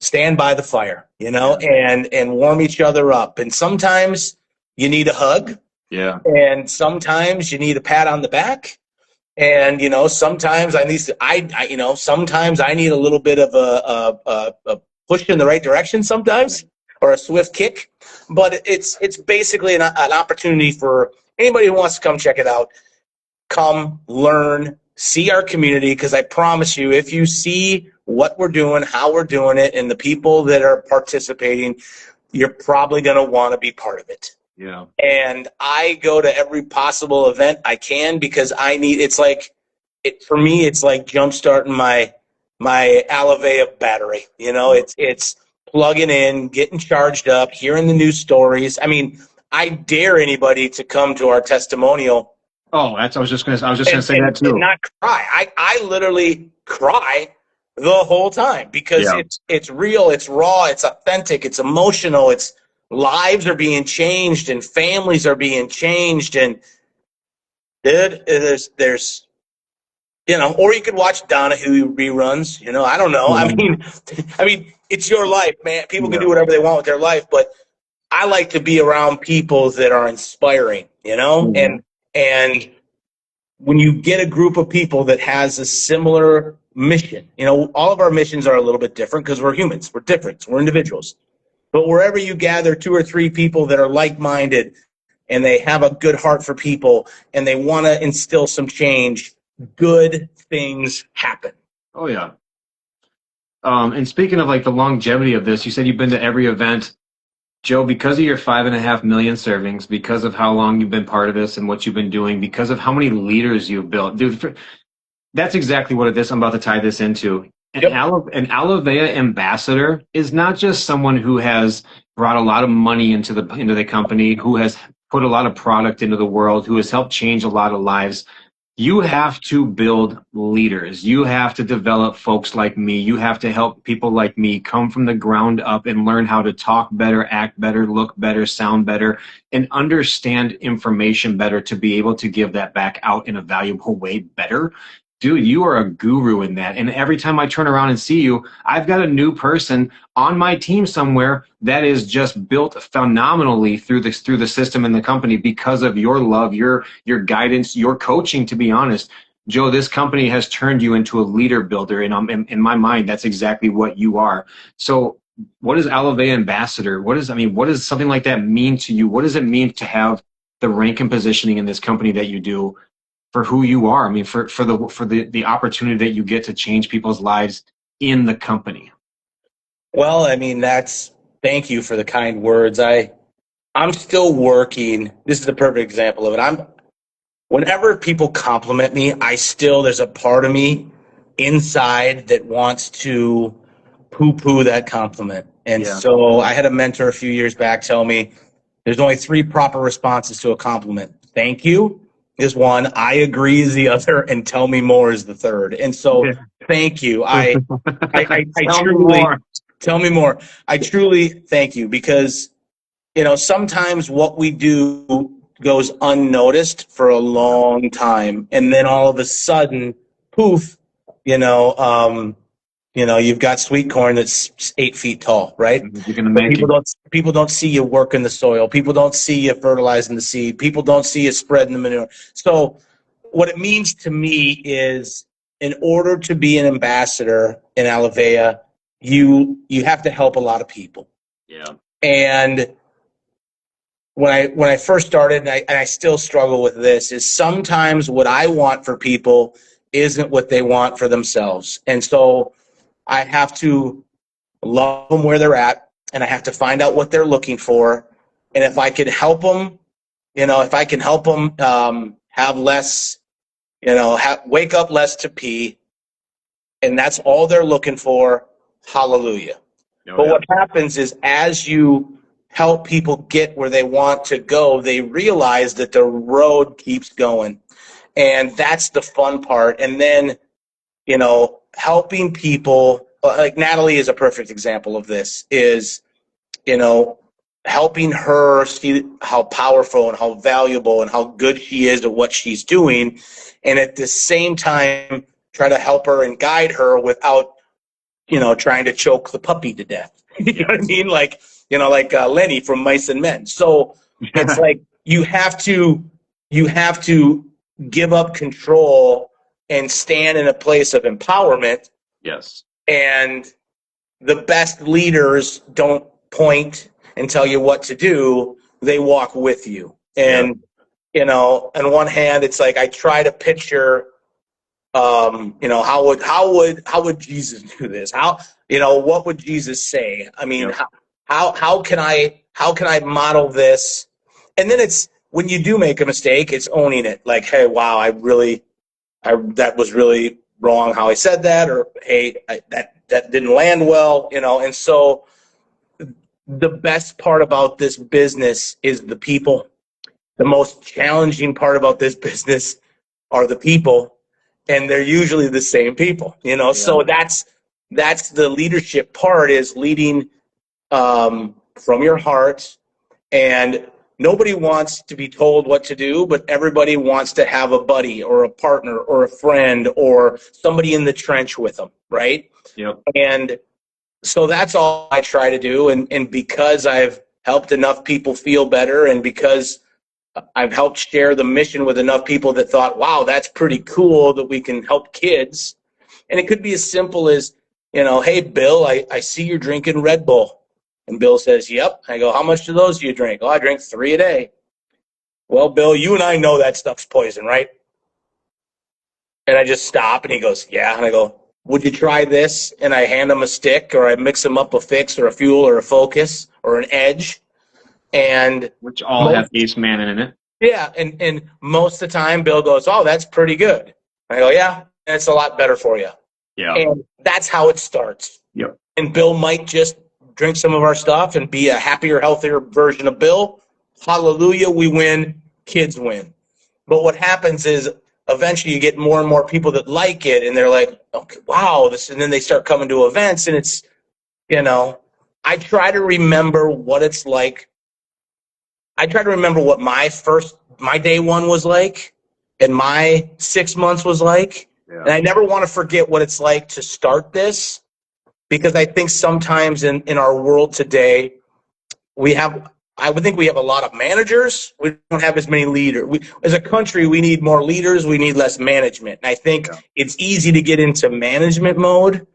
stand by the fire, and warm each other up. And sometimes you need a hug. Yeah. And sometimes you need a pat on the back. And, sometimes sometimes I need a little bit of a push in the right direction sometimes, or a swift kick. But it's basically an opportunity for anybody who wants to come check it out. Come, learn, see our community, because I promise you, if you see what we're doing, how we're doing it, and the people that are participating, you're probably going to want to be part of it. Yeah. And I go to every possible event I can because for me, it's like jumpstarting my Alovéa battery. It's plugging in, getting charged up, hearing the news stories. I mean, I dare anybody to come to our testimonial. Oh, I was just gonna say that too. And not cry. I literally cry the whole time because it's real, it's raw, it's authentic, it's emotional, it's lives are being changed and families are being changed. And dude, there's or you could watch Donahue reruns, I don't know. I mean, it's your life, man. People can do whatever they want with their life, but I like to be around people that are inspiring, and when you get a group of people that has a similar mission, all of our missions are a little bit different because we're humans, we're different, we're individuals. But wherever you gather 2 or 3 people that are like-minded and they have a good heart for people and they want to instill some change, good things happen. Oh, yeah. And speaking of like the longevity of this, you said you've been to every event. Joe, because of your 5.5 million servings, because of how long you've been part of this and what you've been doing, because of how many leaders you've built, dude, that's exactly what it is. I'm about to tie this into. An Alovéa Ambassador is not just someone who has brought a lot of money into the company, who has put a lot of product into the world, who has helped change a lot of lives. You have to build leaders. You have to develop folks like me. You have to help people like me come from the ground up and learn how to talk better, act better, look better, sound better, and understand information better to be able to give that back out in a valuable way better. Dude, you are a guru in that. And every time I turn around and see you, I've got a new person on my team somewhere that is just built phenomenally through the system and the company because of your love, your guidance, your coaching, to be honest. Joe, this company has turned you into a leader builder. And in my mind, that's exactly what you are. So what is Alovéa Ambassador? What does something like that mean to you? What does it mean to have the rank and positioning in this company that you do? For who you are, I mean, for the opportunity that you get to change people's lives in the company. Well, I mean, thank you for the kind words. I'm still working. This is a perfect example of it. Whenever people compliment me, there's a part of me inside that wants to poo-poo that compliment. And so I had a mentor a few years back tell me there's only 3 proper responses to a compliment. Thank you is one, I agree is the other, and tell me more is the third. And so thank you. I truly tell me more. I truly thank you because, sometimes what we do goes unnoticed for a long time. And then all of a sudden, poof, you've got sweet corn that's 8 feet tall, right? People don't see you working the soil. People don't see you fertilizing the seed. People don't see you spreading the manure. So what it means to me is in order to be an ambassador in Alovéa, you have to help a lot of people. Yeah. And when I first started, and I still struggle with this, is sometimes what I want for people isn't what they want for themselves. And so I have to love them where they're at, and I have to find out what they're looking for. And if I could help them, have less, wake up less to pee, and that's all they're looking for, hallelujah. But what happens is as you help people get where they want to go, they realize that the road keeps going. And that's the fun part. And then, you know, helping people, like Natalie is a perfect example of this, is, you know, helping her see how powerful and how valuable and how good she is at what she's doing. And at the same time, try to help her and guide her without, you know, trying to choke the puppy to death. You know what I mean? Like, you know, like Lenny from Mice and Men. So it's like you have to give up control and stand in a place of empowerment. Yes. And the best leaders don't point and tell you what to do. They walk with you. And, you know, on one hand, it's like I try to picture, you know, how would Jesus do this? How, you know, what would Jesus say? I mean, how can I model this? And then it's, when you do make a mistake, it's owning it. Like, hey, wow, that was really wrong how I said that, or hey, that didn't land well, you know. And so the best part about this business is the people. The most challenging part about this business are the people, and they're usually the same people, you know. So that's the leadership part, is leading from your heart. And nobody wants to be told what to do, but everybody wants to have a buddy or a partner or a friend or somebody in the trench with them, right? Yep. And so that's all I try to do. And because I've helped enough people feel better, and because I've helped share the mission with enough people that thought, wow, that's pretty cool that we can help kids. And it could be as simple as, you know, hey, Bill, I see you're drinking Red Bull. And Bill says, yep. I go, how much of those do you drink? Oh, I drink 3 a day. Well, Bill, you and I know that stuff's poison, right? And I just stop, and he goes, yeah. And I go, would you try this? And I hand him a stick, or I mix him up a Fix or a Fuel or a Focus or an Edge. And which all have Acemannan in it. Yeah, and most of the time, Bill goes, oh, that's pretty good. I go, yeah, that's a lot better for you. Yeah. And that's how it starts. Yep. And Bill might just drink some of our stuff and be a happier, healthier version of Bill. Hallelujah, we win, kids win. But what happens is eventually you get more and more people that like it, and they're like, okay, wow, this, and then they start coming to events, and it's, you know, I try to remember what it's like. I try to remember what my day one was like, and my 6 months was like. Yeah. And I never want to forget what it's like to start this, because I think sometimes in our world today, I would think we have a lot of managers. We don't have as many leaders. As a country, we need more leaders. We need less management. And I think it's easy to get into management mode,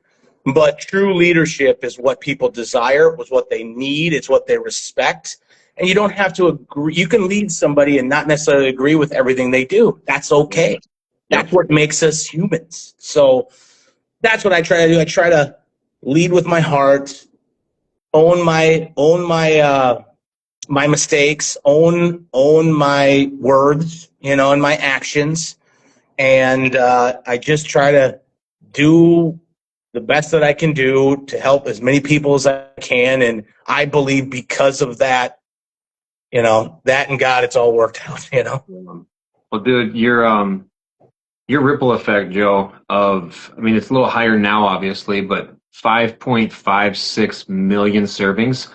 but true leadership is what people desire, was what they need. It's what they respect. And you don't have to agree. You can lead somebody and not necessarily agree with everything they do. That's okay. That's what makes us humans. So that's what I try to do. I try to lead with my heart, own my mistakes, own my words, you know, and my actions. And I just try to do the best that I can do to help as many people as I can. And I believe because of that, you know, that and God, it's all worked out, you know. Well, dude, your ripple effect, Joe, I mean, it's a little higher now, obviously, but 5.56 million servings.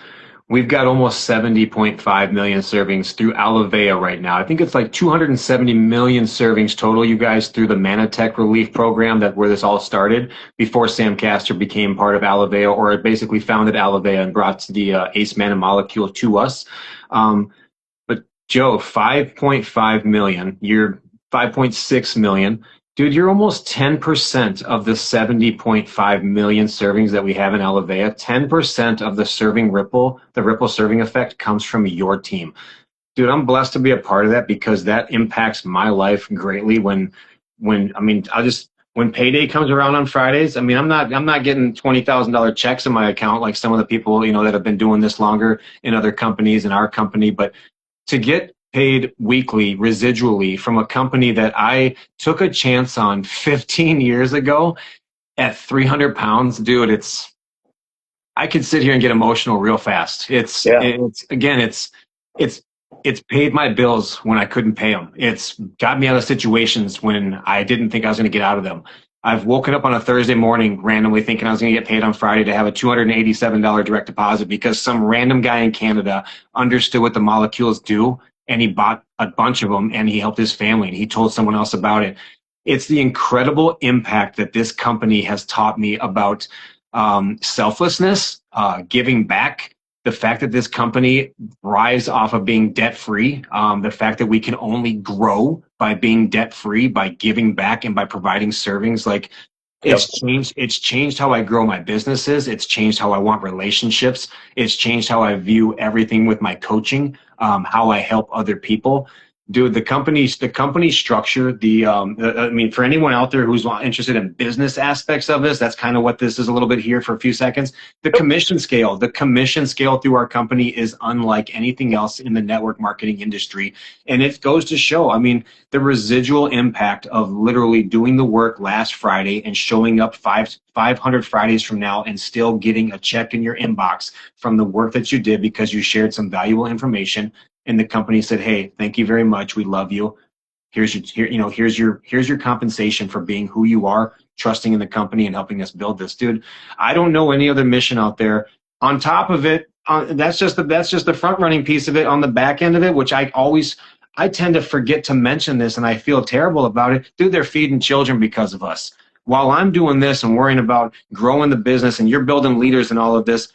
We've got almost 70.5 million servings through Alovéa right now. I think it's like 270 million servings total, you guys, through the Manatech Relief Program, where this all started before Sam Castor became part of Alovéa, or basically founded Alovéa and brought the Acemannan molecule to us. But Joe, 5.5 million, you're 5.6 million. Dude, you're almost 10% of the 70.5 million servings that we have in Alovéa. 10% of the the ripple serving effect comes from your team. Dude, I'm blessed to be a part of that, because that impacts my life greatly. When payday comes around on Fridays, I mean, I'm not getting $20,000 checks in my account like some of the people, you know, that have been doing this longer in other companies, in our company. But to get paid weekly residually from a company that I took a chance on 15 years ago at 300 pounds, dude, I could sit here and get emotional real fast. It's paid my bills when I couldn't pay them. It's got me out of situations when I didn't think I was going to get out of them. I've woken up on a Thursday morning randomly thinking I was going to get paid on Friday to have a $287 direct deposit because some random guy in Canada understood what the molecules do, and he bought a bunch of them and he helped his family and he told someone else about it. It's the incredible impact that this company has taught me about selflessness, giving back, the fact that this company thrives off of being debt-free, the fact that we can only grow by being debt-free, by giving back and by providing servings. Like, it's changed how I grow my businesses. It's changed how I want relationships. It's changed how I view everything with my coaching, how I help other people. Dude, the company structure, I mean, for anyone out there who's interested in business aspects of this, that's kind of what this is a little bit here for a few seconds. The commission scale through our company is unlike anything else in the network marketing industry. And it goes to show, I mean, the residual impact of literally doing the work last Friday and showing up 500 Fridays from now and still getting a check in your inbox from the work that you did because you shared some valuable information. And the company said, "Hey, thank you very much. We love you. Here's your compensation for being who you are, trusting in the company and helping us build this." Dude, I don't know any other mission out there. On top of it, that's just the front running piece of it. On the back end of it, which I tend to forget to mention this, and I feel terrible about it. Dude, they're feeding children because of us. While I'm doing this and worrying about growing the business and you're building leaders and all of this,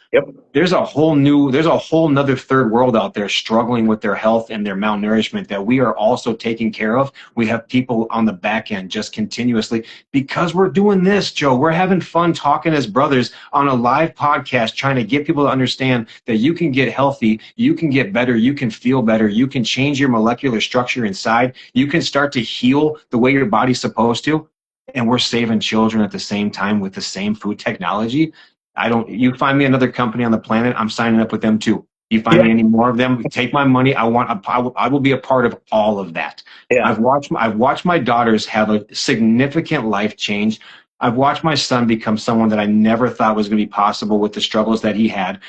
there's a whole nother third world out there struggling with their health and their malnourishment that we are also taking care of. We have people on the back end just continuously because we're doing this, Joe. We're having fun talking as brothers on a live podcast, trying to get people to understand that you can get healthy, you can get better, you can feel better, you can change your molecular structure inside, you can start to heal the way your body's supposed to. And we're saving children at the same time with the same food technology. You find me another company on the planet, I'm signing up with them too. You find me any more of them, take my money. I will be a part of all of that. Yeah. I've watched my daughters have a significant life change. I've watched my son become someone that I never thought was going to be possible with the struggles that he had.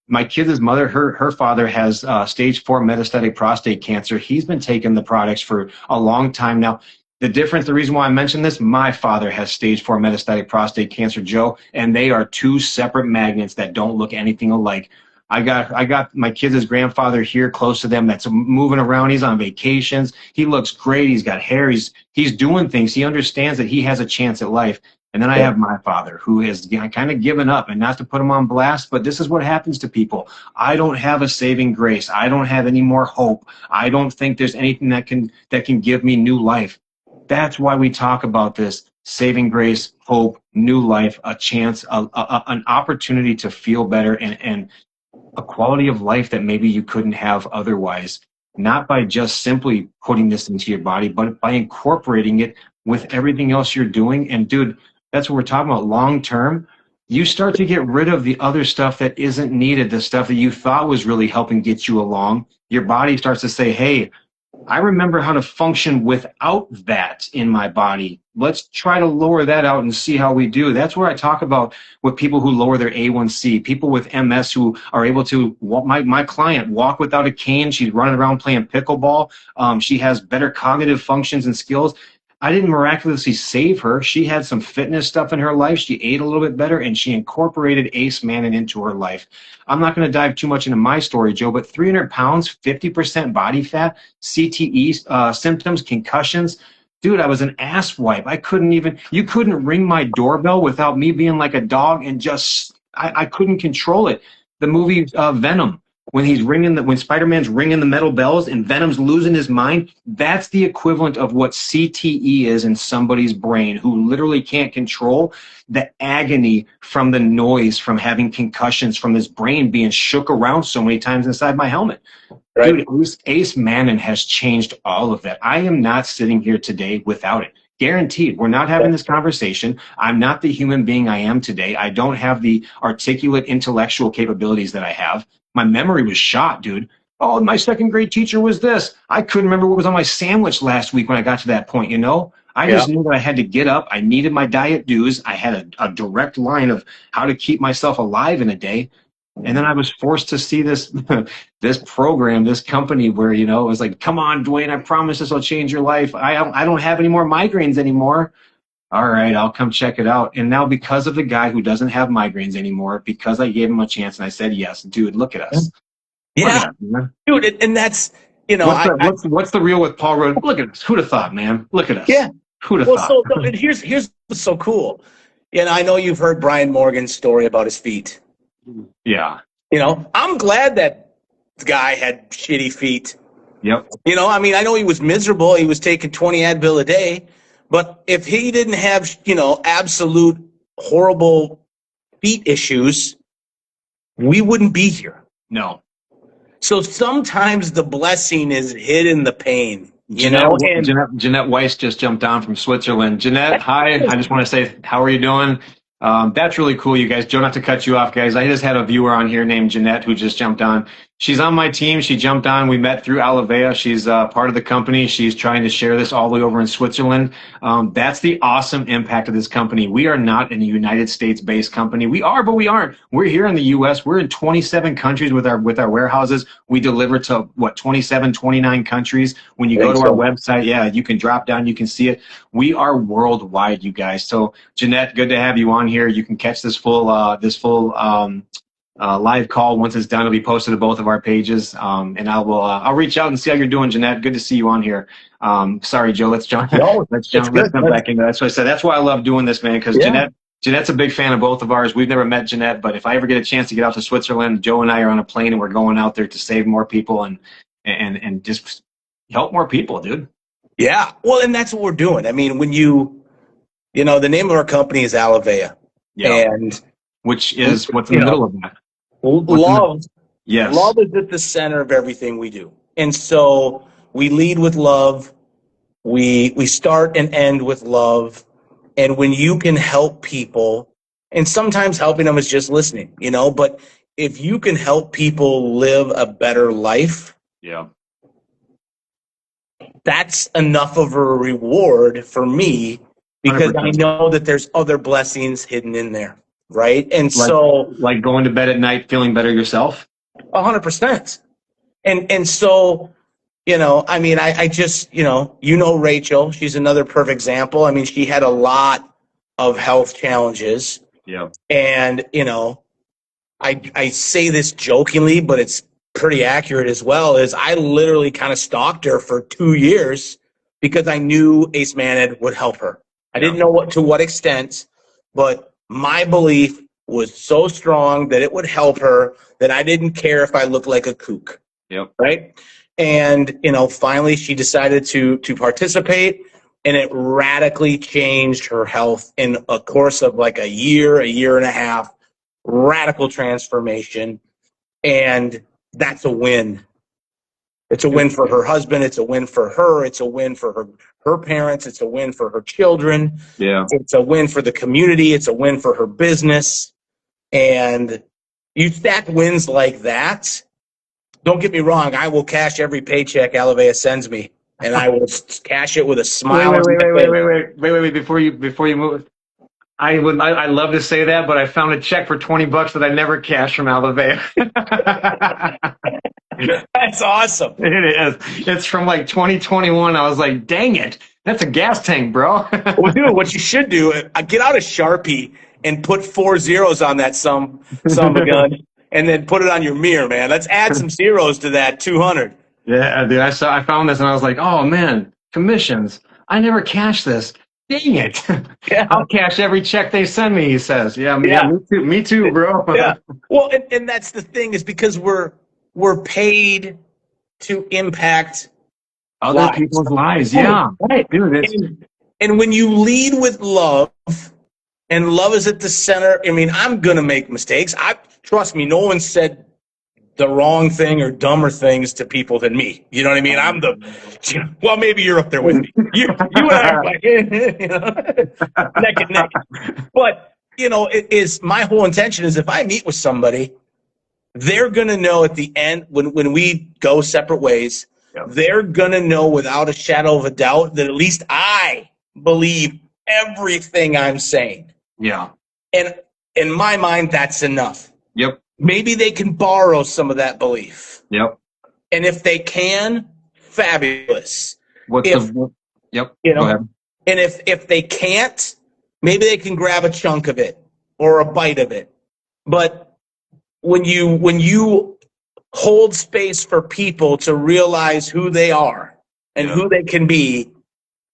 My kid's mother, her father has stage 4 metastatic prostate cancer. He's been taking the products for a long time now. The reason why I mentioned this, my father has stage 4 metastatic prostate cancer, Joe, and they are two separate magnets that don't look anything alike. I got my kids' grandfather here close to them that's moving around. He's on vacations. He looks great. He's got hair. He's doing things. He understands that he has a chance at life. And then I have my father who has kind of given up, and not to put him on blast, but this is what happens to people. I don't have a saving grace. I don't have any more hope. I don't think there's anything that can give me new life. That's why we talk about this: saving grace, hope, new life, a chance, an opportunity to feel better, and a quality of life that maybe you couldn't have otherwise. Not by just simply putting this into your body, but by incorporating it with everything else you're doing. And dude, that's what we're talking about long term. You start to get rid of the other stuff that isn't needed, the stuff that you thought was really helping get you along. Your body starts to say, hey, I remember how to function without that in my body. Let's try to lower that out and see how we do. That's where I talk about with people who lower their A1C, people with MS who are able to walk. My client walk without a cane. She's running around playing pickleball. She has better cognitive functions and skills. I didn't miraculously save her. She had some fitness stuff in her life. She ate a little bit better, and she incorporated Acemannan into her life. I'm not going to dive too much into my story, Joe, but 300 pounds, 50% body fat, CTE symptoms, concussions. Dude, I was an ass wipe. You couldn't ring my doorbell without me being like a dog and I couldn't control it. The movie Venom. When Spider-Man's ringing the metal bells and Venom's losing his mind, that's the equivalent of what CTE is in somebody's brain who literally can't control the agony from the noise, from having concussions, from his brain being shook around so many times inside my helmet. Right. Dude, Acemannan has changed all of that. I am not sitting here today without it. Guaranteed. We're not having this conversation. I'm not the human being I am today. I don't have the articulate intellectual capabilities that I have. My memory was shot, dude. Oh, my second grade teacher was this. I couldn't remember what was on my sandwich last week when I got to that point, you know? I just knew that I had to get up. I needed my diet dues. I had a direct line of how to keep myself alive in a day. And then I was forced to see this this program, this company where, it was like, come on, Duane, I promise this will change your life. I don't have any more migraines anymore. All right, I'll come check it out. And now because of the guy who doesn't have migraines anymore, because I gave him a chance and I said yes, dude, look at us. Yeah, look at us, man. Dude, and that's, what's the real with Paul Rudd? Look at us. Who'd have thought, man? Look at us. Yeah. Who'd have thought? So and here's what's so cool. I know you've heard Brian Morgan's story about his feet. Yeah. I'm glad that the guy had shitty feet. Yep. I know he was miserable. He was taking 20 Advil a day. But if he didn't have, absolute horrible feet issues, we wouldn't be here. No. So sometimes the blessing is hid in the pain. Jeanette Weiss just jumped on from Switzerland. Jeanette, hi. I just want to say, how are you doing? That's really cool, you guys. Joe, not to cut you off, guys. I just had a viewer on here named Jeanette who just jumped on. She's on my team. She jumped on. We met through Alovéa. She's part of the company. She's trying to share this all the way over in Switzerland. That's the awesome impact of this company. We are not an United States-based company. We are, but we aren't. We're here in the U.S. We're in 27 countries with our warehouses. We deliver to, 27, 29 countries. When you go to our website, you can drop down. You can see it. We are worldwide, you guys. So, Jeanette, good to have you on here. You can catch this full live call once it's done. It'll be posted to both of our pages, and I'll reach out and see how you're doing, Jeanette. Good to see you on here. Sorry, Joe. Let's jump back into that. So I said that's why I love doing this, man, because Jeanette's a big fan of both of ours. We've never met Jeanette, but if I ever get a chance to get out to Switzerland, Joe and I are on a plane and we're going out there to save more people and just help more people, dude. Yeah. Well, and that's what we're doing. When the name of our company is Alovéa. Yeah. And which is what's in the middle of that. Love. Yes. Love is at the center of everything we do. And so we lead with love. We start and end with love. And when you can help people, and sometimes helping them is just listening, but if you can help people live a better life, that's enough of a reward for me, because 100%. I know that there's other blessings hidden in there. Right. And like going to bed at night, feeling better yourself. 100%. And so, I just, Rachel, she's another perfect example. She had a lot of health challenges. Yeah. And, I say this jokingly, but it's pretty accurate as well, is I literally kind of stalked her for 2 years because I knew Acemannan would help her. I didn't know to what extent, but my belief was so strong that it would help her that I didn't care if I looked like a kook. Yep. Right. And, finally she decided to participate, and it radically changed her health in a course of like a year and a half, radical transformation. And that's a win. It's a win for her husband. It's a win for her. It's a win for her parents. It's a win for her children. Yeah. It's a win for the community. It's a win for her business. And you stack wins like that. Don't get me wrong. I will cash every paycheck Alovéa sends me, and I will cash it with a smile. Wait. Before you move. I'd love to say that, but I found a check for $20 that I never cashed from Alovéa. That's awesome. It is. It's from like 2021. I was like, dang it. That's a gas tank, bro. Well, dude, what you should do, get out a Sharpie and put 4 zeros on that some of a gun, and then put it on your mirror, man. Let's add some zeros to that 200. Yeah, dude. I found this and I was like, oh man, commissions. I never cashed this. Dang it. Yeah. I'll cash every check they send me, he says. Yeah, me too, bro. Yeah. Well, and that's the thing, is because we're paid to impact other people's lives. Yeah. Right. Dude, and when you lead with love, and love is at the center, I'm going to make mistakes. Trust me, no one said the wrong thing or dumber things to people than me. You know what I mean? Well, maybe you're up there with me. You and I are like, neck and neck. But, my whole intention is, if I meet with somebody, they're going to know at the end, when we go separate ways, they're going to know without a shadow of a doubt that at least I believe everything I'm saying. Yeah. And in my mind, that's enough. Yep. Maybe they can borrow some of that belief. Yep. And if they can, fabulous. What's If, the? Yep. you Go know, ahead. and if they can't, maybe they can grab a chunk of it or a bite of it. But when you hold space for people to realize who they are and Yeah. who they can be,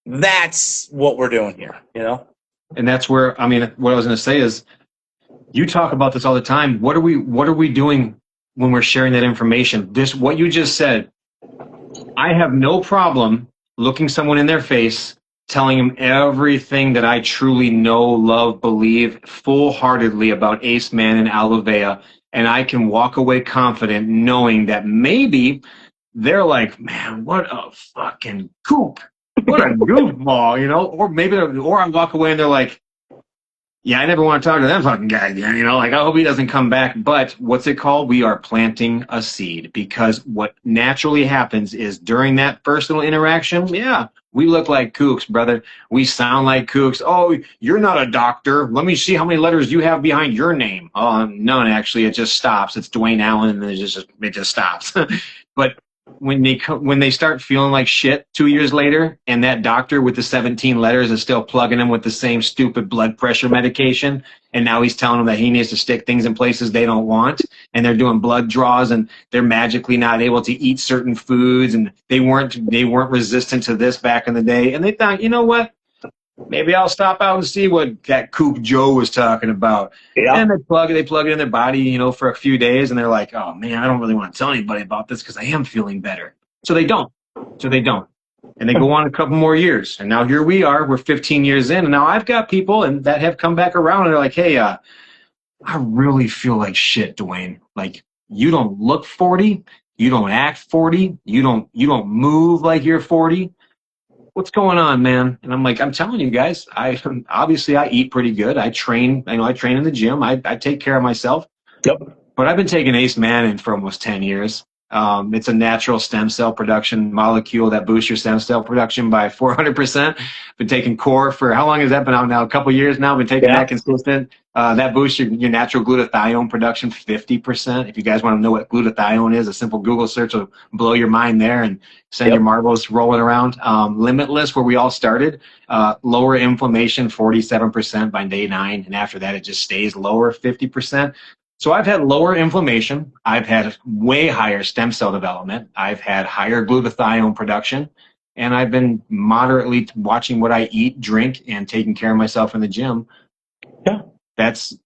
that's what we're doing here, you know? And that's where, I mean, what I was going to say is, you talk about this all the time. What are we doing when we're sharing that information? This, what you just said, I have no problem looking someone in their face, telling them everything that I truly know, love, believe full-heartedly about Acemannan and Alovéa, and I can walk away confident knowing that maybe they're like, man, what a fucking kook. What a goofball, you know? Or maybe, or I walk away and they're like, yeah, I never want to talk to that fucking guy again, you know? Like, I hope he doesn't come back. But what's it called? We are planting a seed, because what naturally happens is during that personal interaction, yeah, we look like kooks, brother. We sound like kooks. Oh, you're not a doctor. Let me see how many letters you have behind your name. Oh, none, actually. It just stops. It's Duane Allen, and it just stops. But when they start feeling like shit 2 years later, and that doctor with the 17 letters is still plugging them with the same stupid blood pressure medication, and now he's telling them that he needs to stick things in places they don't want, and they're doing blood draws, and they're magically not able to eat certain foods, and they weren't resistant to this back in the day, and they thought, you know what? Maybe I'll stop out and see what that kook Joe was talking about. Yeah. And they plug it in their body, you know, for a few days, and they're like, oh man, I don't really want to tell anybody about this because I am feeling better. So they don't. And they go on a couple more years. And now here we are, we're 15 years in, and now I've got people and that have come back around and they're like, hey, I really feel like shit, Duane. Like, you don't look 40, you don't act 40, you don't move like you're 40. What's going on, man? And I'm like, I'm telling you guys, I eat pretty good. I train in the gym. I take care of myself. Yep. But I've been taking Acemannan for almost 10 years. It's a natural stem cell production molecule that boosts your stem cell production by 400%. Been taking Core for, how long has that been out now? A couple years now. Been taking that consistent. That boosts your natural glutathione production 50%. If you guys want to know what glutathione is, a simple Google search will blow your mind there and send your marbles rolling around. Limitless, where we all started, lower inflammation 47% by day 9, and after that it just stays lower 50%. So I've had lower inflammation. I've had way higher stem cell development. I've had higher glutathione production, and I've been moderately watching what I eat, drink, and taking care of myself in the gym. Yeah, that's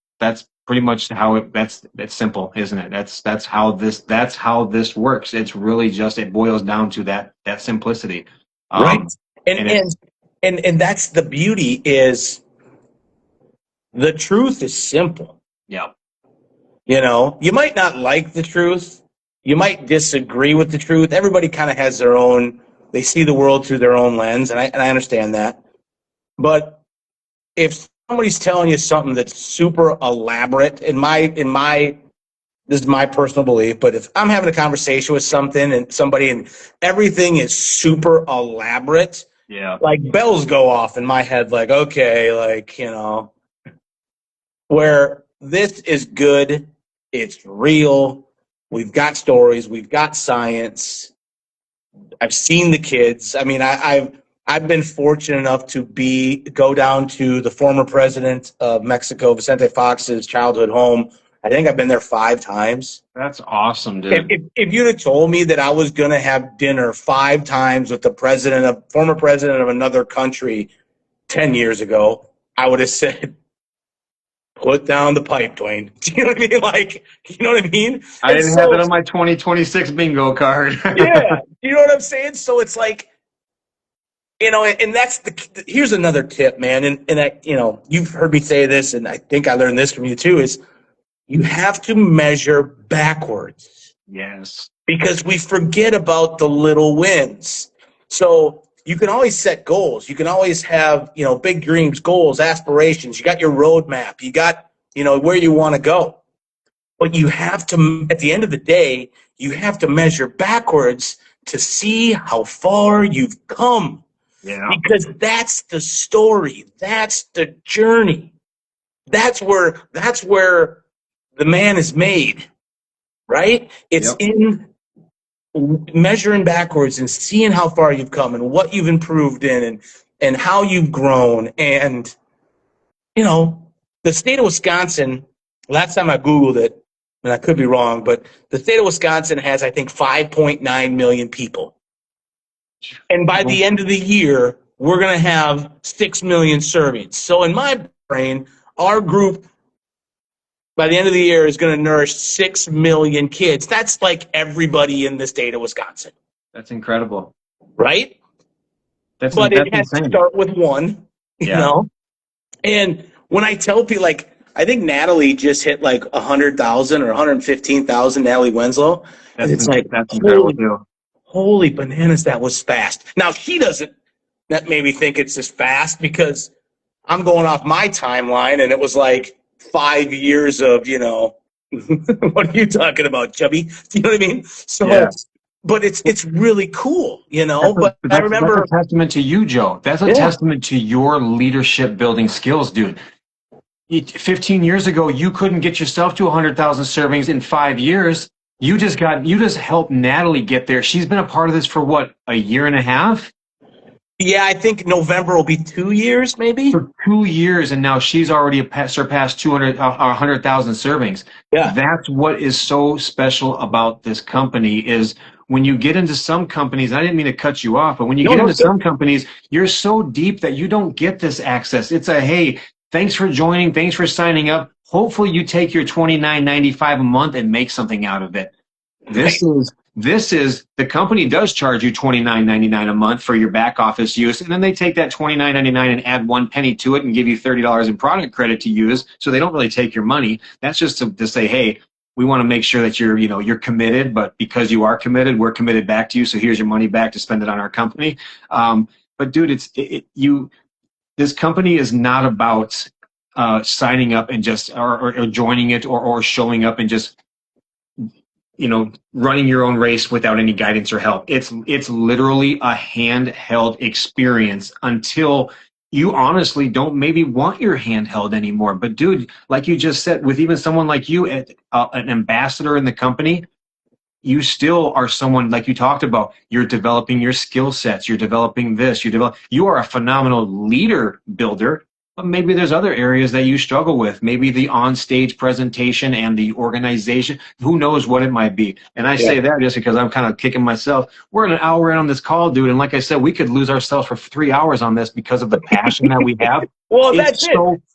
pretty much how that's simple, isn't it? That's how this works. It's really just, it boils down to that simplicity. Right. And that's the beauty, is the truth is simple. Yeah. You know, you might not like the truth. You might disagree with the truth. Everybody kind of has their own, they see the world through their own lens, and I understand that. But if somebody's telling you something that's super elaborate, this is my personal belief, but if I'm having a conversation with somebody and everything is super elaborate, like bells go off in my head, like, okay, like, you know, where this is good, it's real, we've got stories, we've got science, I've seen the kids. I mean, I've been fortunate enough to go down to the former president of Mexico, Vicente Fox's childhood home. I think I've been there 5 times. That's awesome, dude. If you'd have told me that I was going to have dinner 5 times with the former president of another country 10 years ago, I would have said, put down the pipe, Duane. Do you know what I mean? Like, you know what I mean? I didn't have it on my 2026 bingo card. Yeah. You know what I'm saying? So it's like, you know, and that's here's another tip, man. And I, you know, you've heard me say this, and I think I learned this from you too, is you have to measure backwards. Yes. Because we forget about the little wins. So you can always set goals. You can always have, you know, big dreams, goals, aspirations. You got your roadmap. You got, you know, where you want to go. But you have to, at the end of the day, you have to measure backwards to see how far you've come. Yeah. because that's the story. That's the journey. That's where the man is made, right? It's Yep. in measuring backwards and seeing how far you've come and what you've improved in and how you've grown. And, you know, the state of Wisconsin, last time I Googled it, and I could be wrong, but the state of Wisconsin has, I think, 5.9 million people. And by the end of the year, we're going to have 6 million servings. So in my brain, our group by the end of the year is going to nourish 6 million kids. That's like everybody in the state of Wisconsin. That's incredible. Right? That's It has to insane. start with one, you know? And when I tell people, like, I think Natalie just hit like 100,000 or 115,000, Natalie Winslow. And it's like, that's incredible too. Holy bananas, that was fast. Now, she doesn't, that made me think it's just fast because I'm going off my timeline and it was like 5 years of, you know, what are you talking about, Chubby? Do you know what I mean? So, Yeah. but it's really cool, you know. I remember that's a testament to you, Joe. That's a testament to your leadership building skills, dude. 15 years ago, you couldn't get yourself to 100,000 servings in 5 years. You just helped Natalie get there. She's been a part of this for what, a year and a half? Yeah, I think November will be 2 years, maybe. For 2 years, and now she's already surpassed 100,000 servings. Yeah. That's what is so special about this company is when you get into some companies, I didn't mean to cut you off, but when you get into some companies, you're so deep that you don't get this access. It's a, hey, thanks for joining, thanks for signing up. Hopefully you take your $29.95 a month and make something out of it. This is the company does charge you $29.99 a month for your back office use, and then they take that $29.99 and add 1 penny to it and give you $30 in product credit to use. So they don't really take your money. That's just to say, hey, we want to make sure that you're committed, but because you are committed, we're committed back to you. So here's your money back to spend it on our company. But dude, this company is not about signing up and just or joining it or showing up and just running your own race without any guidance or help. It's literally a handheld experience until you honestly don't maybe want your hand held anymore. But dude, like you just said, with even someone like you, an ambassador in the company, you still are someone like you talked about. You're developing your skill sets. You're developing this. You are a phenomenal leader builder. But maybe there's other areas that you struggle with. Maybe the on-stage presentation and the organization. Who knows what it might be? And I say that just because I'm kind of kicking myself. We're an hour in on this call, dude. And like I said, we could lose ourselves for 3 hours on this because of the passion that we have. Well,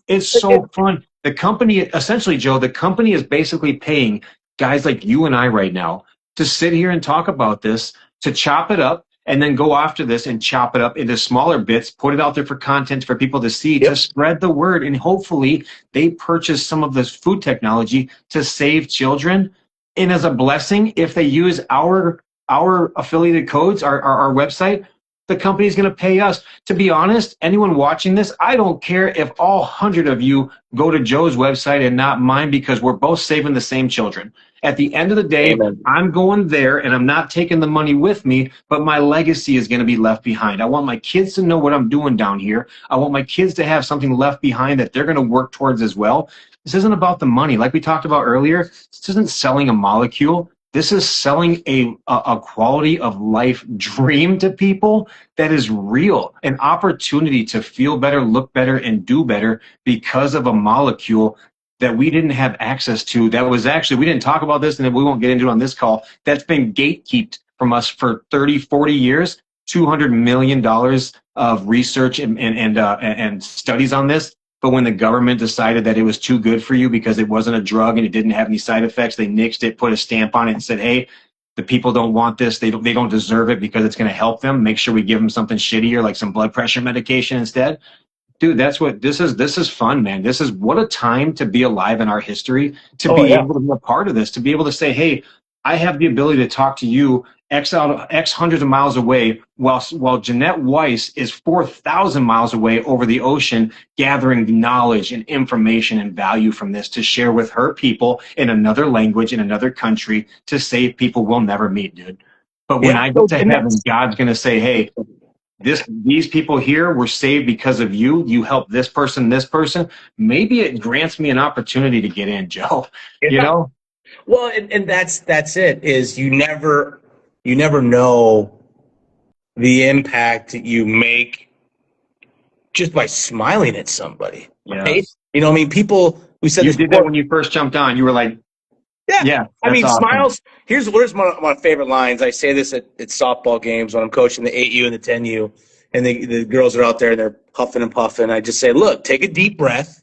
it's so fun. The company, essentially, Joe, the company is basically paying guys like you and I right now to sit here and talk about this, to chop it up, and then go after this and chop it up into smaller bits, put it out there for content for people to see, to spread the word. And hopefully they purchase some of this food technology to save children. And as a blessing, if they use our affiliated codes, our website, the company is going to pay us. To be honest, anyone watching this, I don't care if all 100 of you go to Joe's website and not mine, because we're both saving the same children. At the end of the day, Amen. I'm going there and I'm not taking the money with me, but my legacy is going to be left behind. I want my kids to know what I'm doing down here. I want my kids to have something left behind that they're going to work towards as well. This isn't about the money. Like we talked about earlier, this isn't selling a molecule. This is selling a quality of life dream to people that is real, an opportunity to feel better, look better, and do better because of a molecule that we didn't have access to. That was actually, we didn't talk about this, and we won't get into it on this call, that's been gatekept from us for 30, 40 years, $200 million of research and studies on this. But when the government decided that it was too good for you because it wasn't a drug and it didn't have any side effects, they nixed it, put a stamp on it, and said, hey, the people don't want this. They don't deserve it because it's going to help them. Make sure we give them something shittier, like some blood pressure medication instead. Dude, that's what this is. This is fun, man. This is what a time to be alive in our history, to be able to be a part of this, to be able to say, hey, I have the ability to talk to you X hundreds of miles away, while Jeanette Weiss is 4,000 miles away over the ocean, gathering knowledge and information and value from this to share with her people in another language, in another country, to save people we'll never meet, dude. But when I get to heaven, God's going to say, hey, these people here were saved because of you. You helped this person, maybe it grants me an opportunity to get in, Joe. You know? Well, and that's it, is you never know the impact you make just by smiling at somebody. Right? Yes. You know, I mean, people, we said You this did before. that when you first jumped on. You were like, yeah, I mean, awesome. smiles. Here's one of my favorite lines. I say this at softball games when I'm coaching the 8U and the 10U, and the girls are out there and they're huffing and puffing. I just say, look, take a deep breath.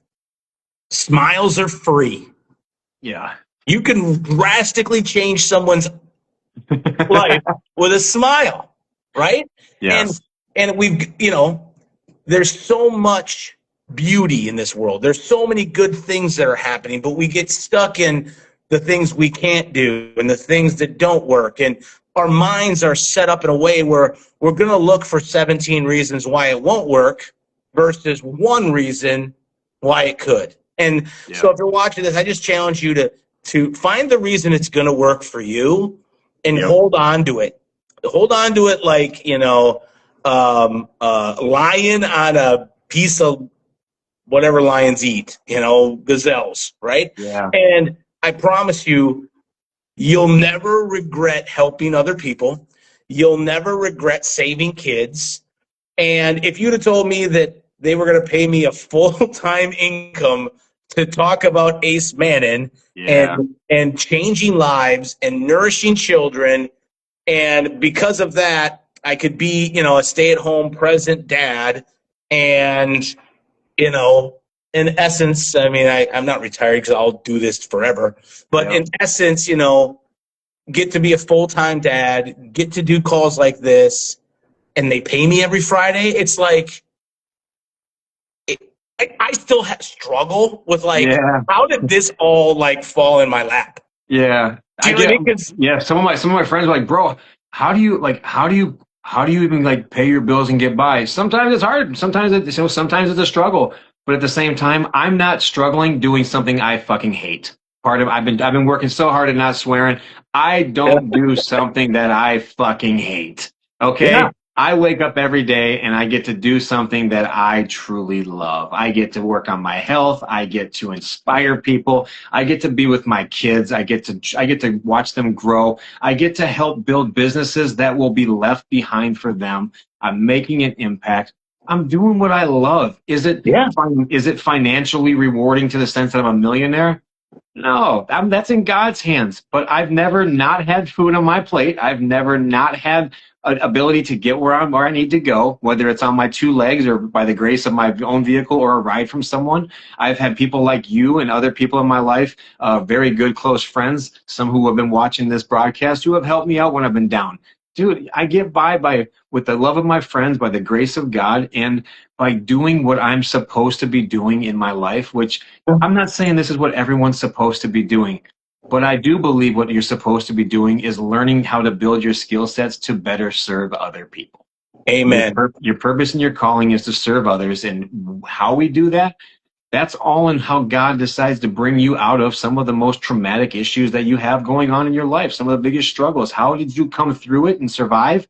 Smiles are free. Yeah. You can drastically change someone's life with a smile, right? Yes. And we've, there's so much beauty in this world. There's so many good things that are happening, but we get stuck in the things we can't do and the things that don't work. And our minds are set up in a way where we're going to look for 17 reasons why it won't work versus one reason why it could. And so if you're watching this, I just challenge you to find the reason it's going to work for you and hold on to it. Hold on to it like, lion on a piece of whatever lions eat, gazelles, right? Yeah. And I promise you, you'll never regret helping other people. You'll never regret saving kids. And if you'd have told me that they were going to pay me a full-time income to talk about Acemannan and changing lives and nourishing children, and because of that, I could be, a stay-at-home present dad, and, in essence, I mean, I'm not retired because I'll do this forever, but in essence, get to be a full-time dad, get to do calls like this, and they pay me every Friday. It's like, I still struggle with how did this all fall in my lap? Yeah. Some of my friends are like, bro, how do you even pay your bills and get by? Sometimes it's hard. Sometimes it's a struggle. But at the same time, I'm not struggling doing something I fucking hate. I've been working so hard at not swearing. I don't do something that I fucking hate. Okay? Yeah. I wake up every day and I get to do something that I truly love. I get to work on my health. I get to inspire people. I get to be with my kids. I get to watch them grow. I get to help build businesses that will be left behind for them. I'm making an impact. I'm doing what I love. Is it financially rewarding to the sense that I'm a millionaire? No, that's in God's hands. But I've never not had food on my plate. I've never not had an ability to get where I need to go, whether it's on my two legs or by the grace of my own vehicle or a ride from someone. I've had people like you and other people in my life, very good close friends, some who have been watching this broadcast, who have helped me out when I've been down. Dude, I get by with the love of my friends, by the grace of God, and by doing what I'm supposed to be doing in my life, which I'm not saying this is what everyone's supposed to be doing, but I do believe what you're supposed to be doing is learning how to build your skill sets to better serve other people. Amen. Your purpose and your calling is to serve others, and how we do that, that's all in how God decides to bring you out of some of the most traumatic issues that you have going on in your life, some of the biggest struggles. How did you come through it and survive?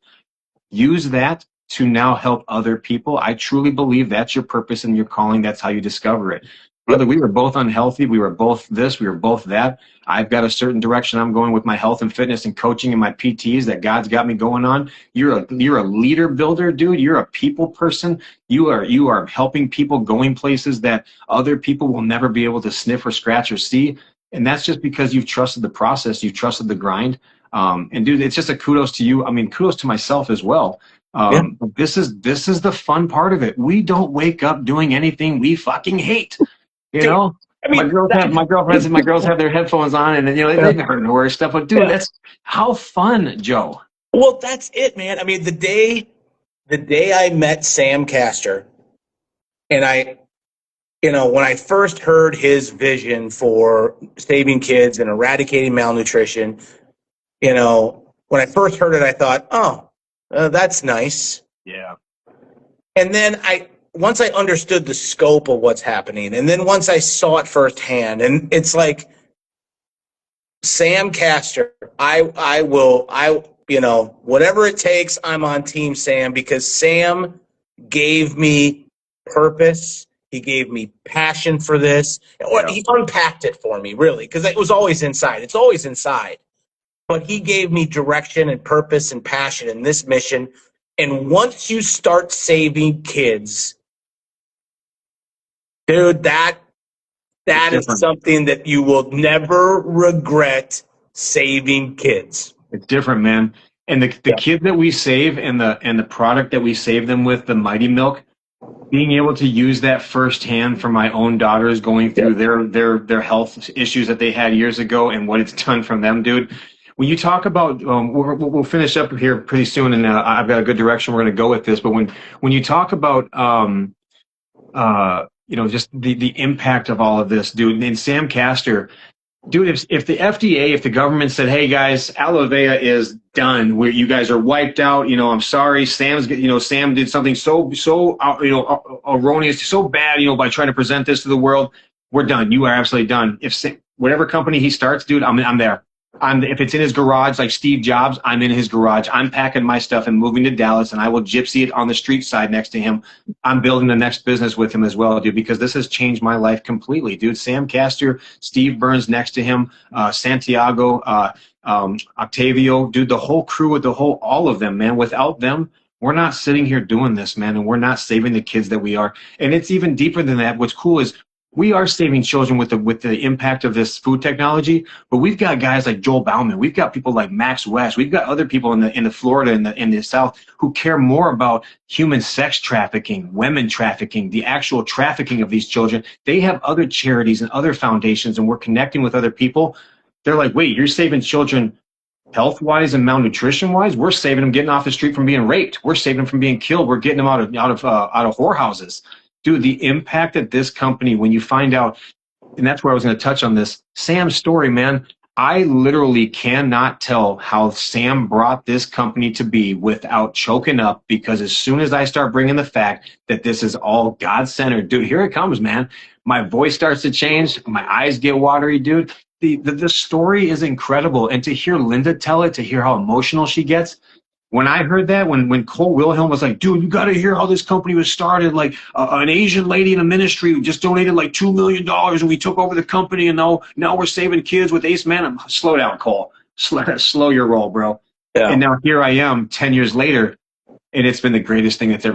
Use that to now help other people. I truly believe that's your purpose and your calling. That's how you discover it. Brother, we were both unhealthy. We were both this. We were both that. I've got a certain direction I'm going with my health and fitness and coaching and my PTs that God's got me going on. You're a leader builder, dude. You're a people person. You are helping people, going places that other people will never be able to sniff or scratch or see. And that's just because you've trusted the process. You've trusted the grind. And dude, it's just a kudos to you. I mean, kudos to myself as well. But this is the fun part of it. We don't wake up doing anything we fucking hate. You know, I mean, my girls have their headphones on, and they've heard Nourish stuff. But dude, that's how fun, Joe. Well, that's it, man. I mean, the day I met Sam Castor, and when I first heard his vision for saving kids and eradicating malnutrition, when I first heard it, I thought, oh, that's nice. Yeah. And then once I understood the scope of what's happening, and then once I saw it firsthand, and it's like, Sam Castor, I whatever it takes, I'm on Team Sam, because Sam gave me purpose. He gave me passion for this. Yeah. He unpacked it for me, really, because it was always inside. It's always inside. But he gave me direction and purpose and passion in this mission. And once you start saving kids, dude, that is something that you will never regret, saving kids. It's different, man. And the kids that we save and the product that we save them with, the Mighty Milk, being able to use that firsthand for my own daughters going through their health issues that they had years ago and what it's done from them, dude. When you talk about, we'll finish up here pretty soon, and I've got a good direction we're going to go with this. But when you talk about, just the impact of all of this, dude, and Sam Castor, dude, if the FDA, if the government said, hey guys, Alovéa is done, where you guys are wiped out, I'm sorry, Sam did something so erroneous, so bad, by trying to present this to the world, we're done. You are absolutely done. If whatever company he starts, dude, I'm there. If it's in his garage like Steve Jobs, I'm in his garage. I'm packing my stuff and moving to Dallas, and I will gypsy it on the street side next to him. I'm building the next business with him as well, dude, because this has changed my life completely, dude. Sam Castor, Steve Burns next to him, Santiago, Octavio, dude, the whole crew, all of them, man. Without them, we're not sitting here doing this, man, and we're not saving the kids that we are. And it's even deeper than that. What's cool is we are saving children with the impact of this food technology, but we've got guys like Joel Bauman. We've got people like Max West. We've got other people in the Florida and in the South who care more about human sex trafficking, women trafficking, the actual trafficking of these children. They have other charities and other foundations, and we're connecting with other people. They're like, wait, you're saving children health-wise and malnutrition-wise? We're saving them getting off the street from being raped. We're saving them from being killed. We're getting them out of whorehouses. Dude, the impact that this company, when you find out, and that's where I was going to touch on this, Sam's story, man, I literally cannot tell how Sam brought this company to be without choking up, because as soon as I start bringing the fact that this is all God-centered, dude, here it comes, man. My voice starts to change. My eyes get watery, dude. The story is incredible. And to hear Linda tell it, to hear how emotional she gets, when I heard that, when Cole Wilhelm was like, dude, you got to hear how this company was started. Like an Asian lady in a ministry who just donated like $2 million and we took over the company, and now we're saving kids with Acemannan. Slow down, Cole. Slow your roll, bro. Yeah. And now here I am 10 years later, and it's been the greatest thing that's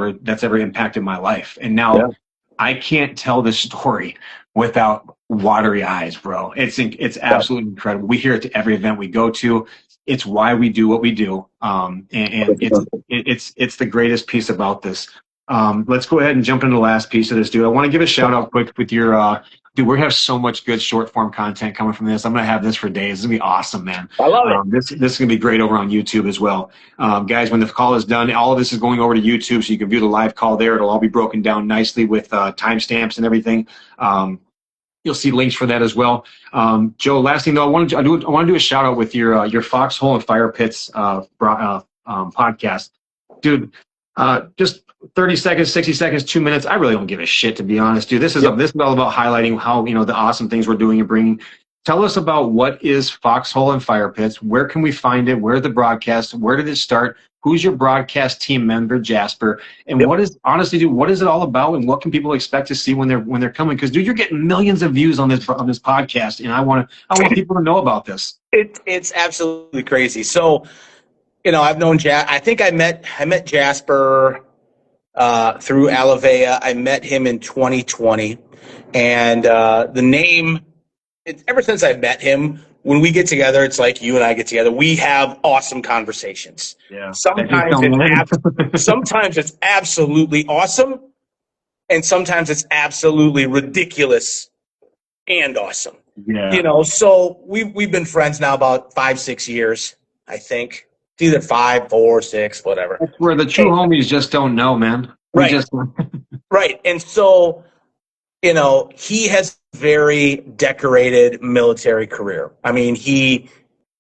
ever impacted my life. And now I can't tell this story without watery eyes, bro. It's absolutely incredible. We hear it to every event we go to. It's why we do what we do, and it's the greatest piece about this. Let's go ahead and jump into the last piece of this, dude. I want to give a shout out quick with your dude. We have so much good short form content coming from this. I'm gonna have this for days. It's gonna be awesome, man. I love it. This is gonna be great over on YouTube as well, guys. When the call is done, all of this is going over to YouTube, so you can view the live call there. It'll all be broken down nicely with timestamps and everything. You'll see links for that as well. Joe, last thing though, I want to do a shout out with your Foxhole and Firepits podcast, dude. Just 30 seconds, 60 seconds, 2 minutes. I really don't give a shit, to be honest, dude. This is all about highlighting how the awesome things we're doing and bringing. Tell us about what is Foxhole and Firepits. Where can we find it? Where are the broadcasts? Where did it start? Who's your broadcast team member, Jasper? And what is, honestly, dude, what is it all about? And what can people expect to see when they're coming? Because, dude, you're getting millions of views on this podcast, and I want people to know about this. It's absolutely crazy. So, I've known I think I met Jasper through Alovéa. I met him in 2020, and the name. Ever since I met him, when we get together, it's like you and I get together. We have awesome conversations. Yeah. Sometimes it's absolutely awesome, and sometimes it's absolutely ridiculous and awesome. Yeah. So we've been friends now about 5-6 years, I think. It's either 5, 4, 6, whatever. That's where the true homies just don't know, man. Right. Right. And so, he has a very decorated military career. I mean, he,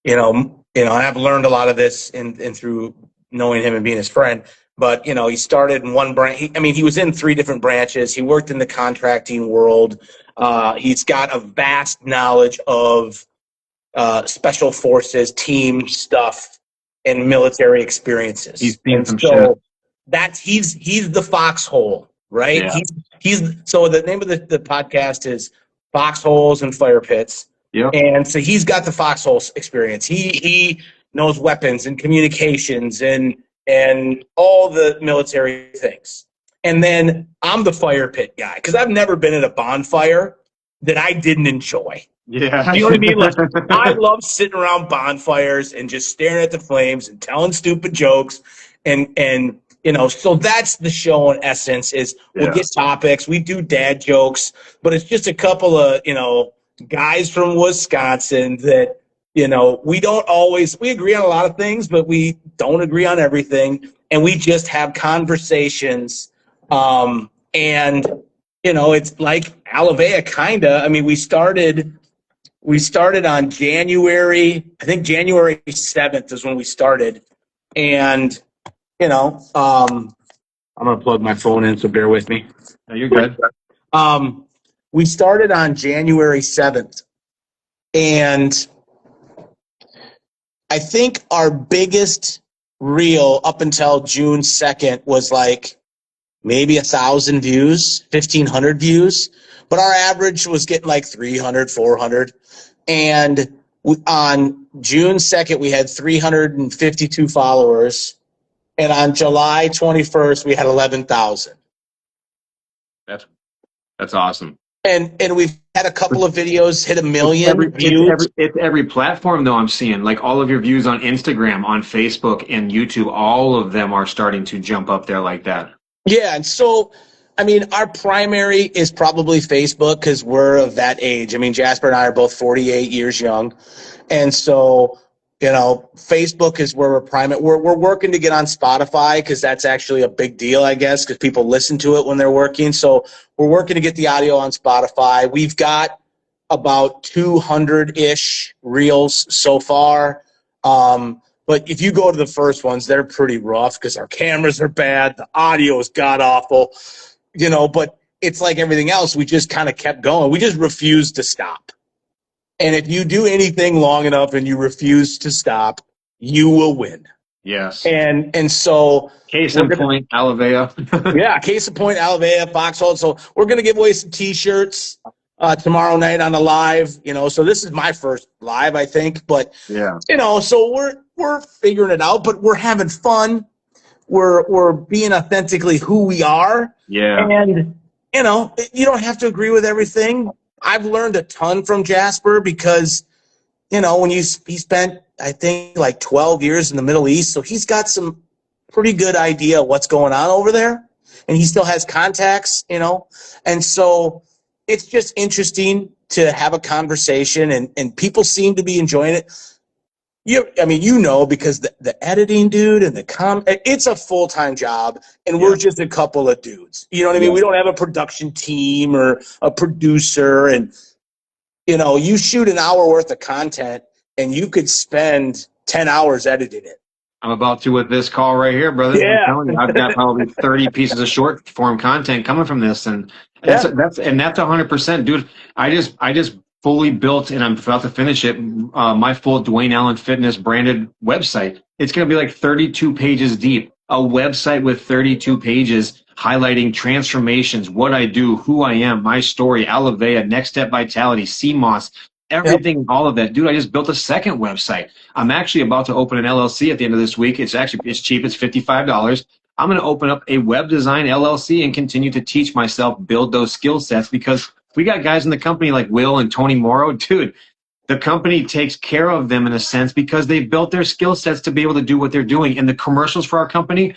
I've learned a lot of this and through knowing him and being his friend. But, he started in one branch. He was in 3 different branches. He worked in the contracting world. He's got a vast knowledge of special forces, team stuff. and military experiences. He's seen And some so shit. that's he's the foxhole, right? Yeah. He's so the name of the podcast is Foxholes and Firepits. Yep. And so he's got the foxhole experience. He knows weapons and communications and all the military things. And then I'm the fire pit guy because I've never been at a bonfire that I didn't enjoy. Yeah. You know what I mean? Like, I love sitting around bonfires and just staring at the flames and telling stupid jokes. And you know, so that's the show in essence is we'll get topics. We do dad jokes, but it's just a couple of, you know, guys from Wisconsin that, you know, we agree on a lot of things, but we don't agree on everything. And we just have conversations. And, you know, it's like Alovéa kind of, I mean, we started on January 7th is when we started. And, you know, I'm going to plug my phone in, so bear with me. No, you're good. We started on January 7th. And I think our biggest reel up until June 2nd was like maybe 1,000 views, 1,500 views. But our average was getting like 300, 400. And on June 2nd, we had 352 followers. And on July 21st, we had 11,000. That's awesome. And we've had a couple of videos hit 1 million views. It's every platform, though, I'm seeing. Like all of your views on Instagram, on Facebook, and YouTube, all of them are starting to jump up there like that. Yeah, and so, I mean, our primary is probably Facebook because we're of that age. I mean, Jasper and I are both 48 years young. And so, you know, Facebook is where we're primary. We're working to get on Spotify because that's actually a big deal, I guess, because people listen to it when they're working. So we're working to get the audio on Spotify. We've got about 200-ish reels so far. But if you go to the first ones, they're pretty rough because our cameras are bad. The audio is god-awful, you know, but it's like everything else. We just kind of kept going. We just refused to stop. And if you do anything long enough and you refuse to stop, you will win. Yes. And so case in point, Alovéa. Yeah, case in point, Alovéa, Foxhole. So we're gonna give away some T-shirts tomorrow night on the live. You know, so this is my first live, I think. But yeah, you know, so we're figuring it out, but we're having fun. We're being authentically who we are. Yeah. And you know, you don't have to agree with everything. I've learned a ton from Jasper because, you know, he spent, I think, like 12 years in the Middle East. So he's got some pretty good idea of what's going on over there. And he still has contacts, you know. And so it's just interesting to have a conversation. And people seem to be enjoying it. I mean, you know, because the editing, dude, and it's a full-time job, and we're just a couple of dudes. You know what I mean? We don't have a production team or a producer, and, you know, you shoot an hour worth of content, and you could spend 10 hours editing it. I'm about to with this call right here, brother. Yeah. I'm telling you, I've got probably 30 pieces of short form content coming from this, and that's 100%, dude. I just fully built, and I'm about to finish it, my full Duane Allen Fitness branded website. It's going to be like 32 pages deep, a website with 32 pages highlighting transformations, what I do, who I am, my story, Alovéa, Next Step Vitality, CMOS, everything, all of that. Dude, I just built a second website. I'm actually about to open an LLC at the end of this week. It's cheap. It's $55. I'm going to open up a web design LLC and continue to teach myself, build those skill sets, because we got guys in the company like Will and Tony Morrow. Dude, the company takes care of them in a sense because they've built their skill sets to be able to do what they're doing. And the commercials for our company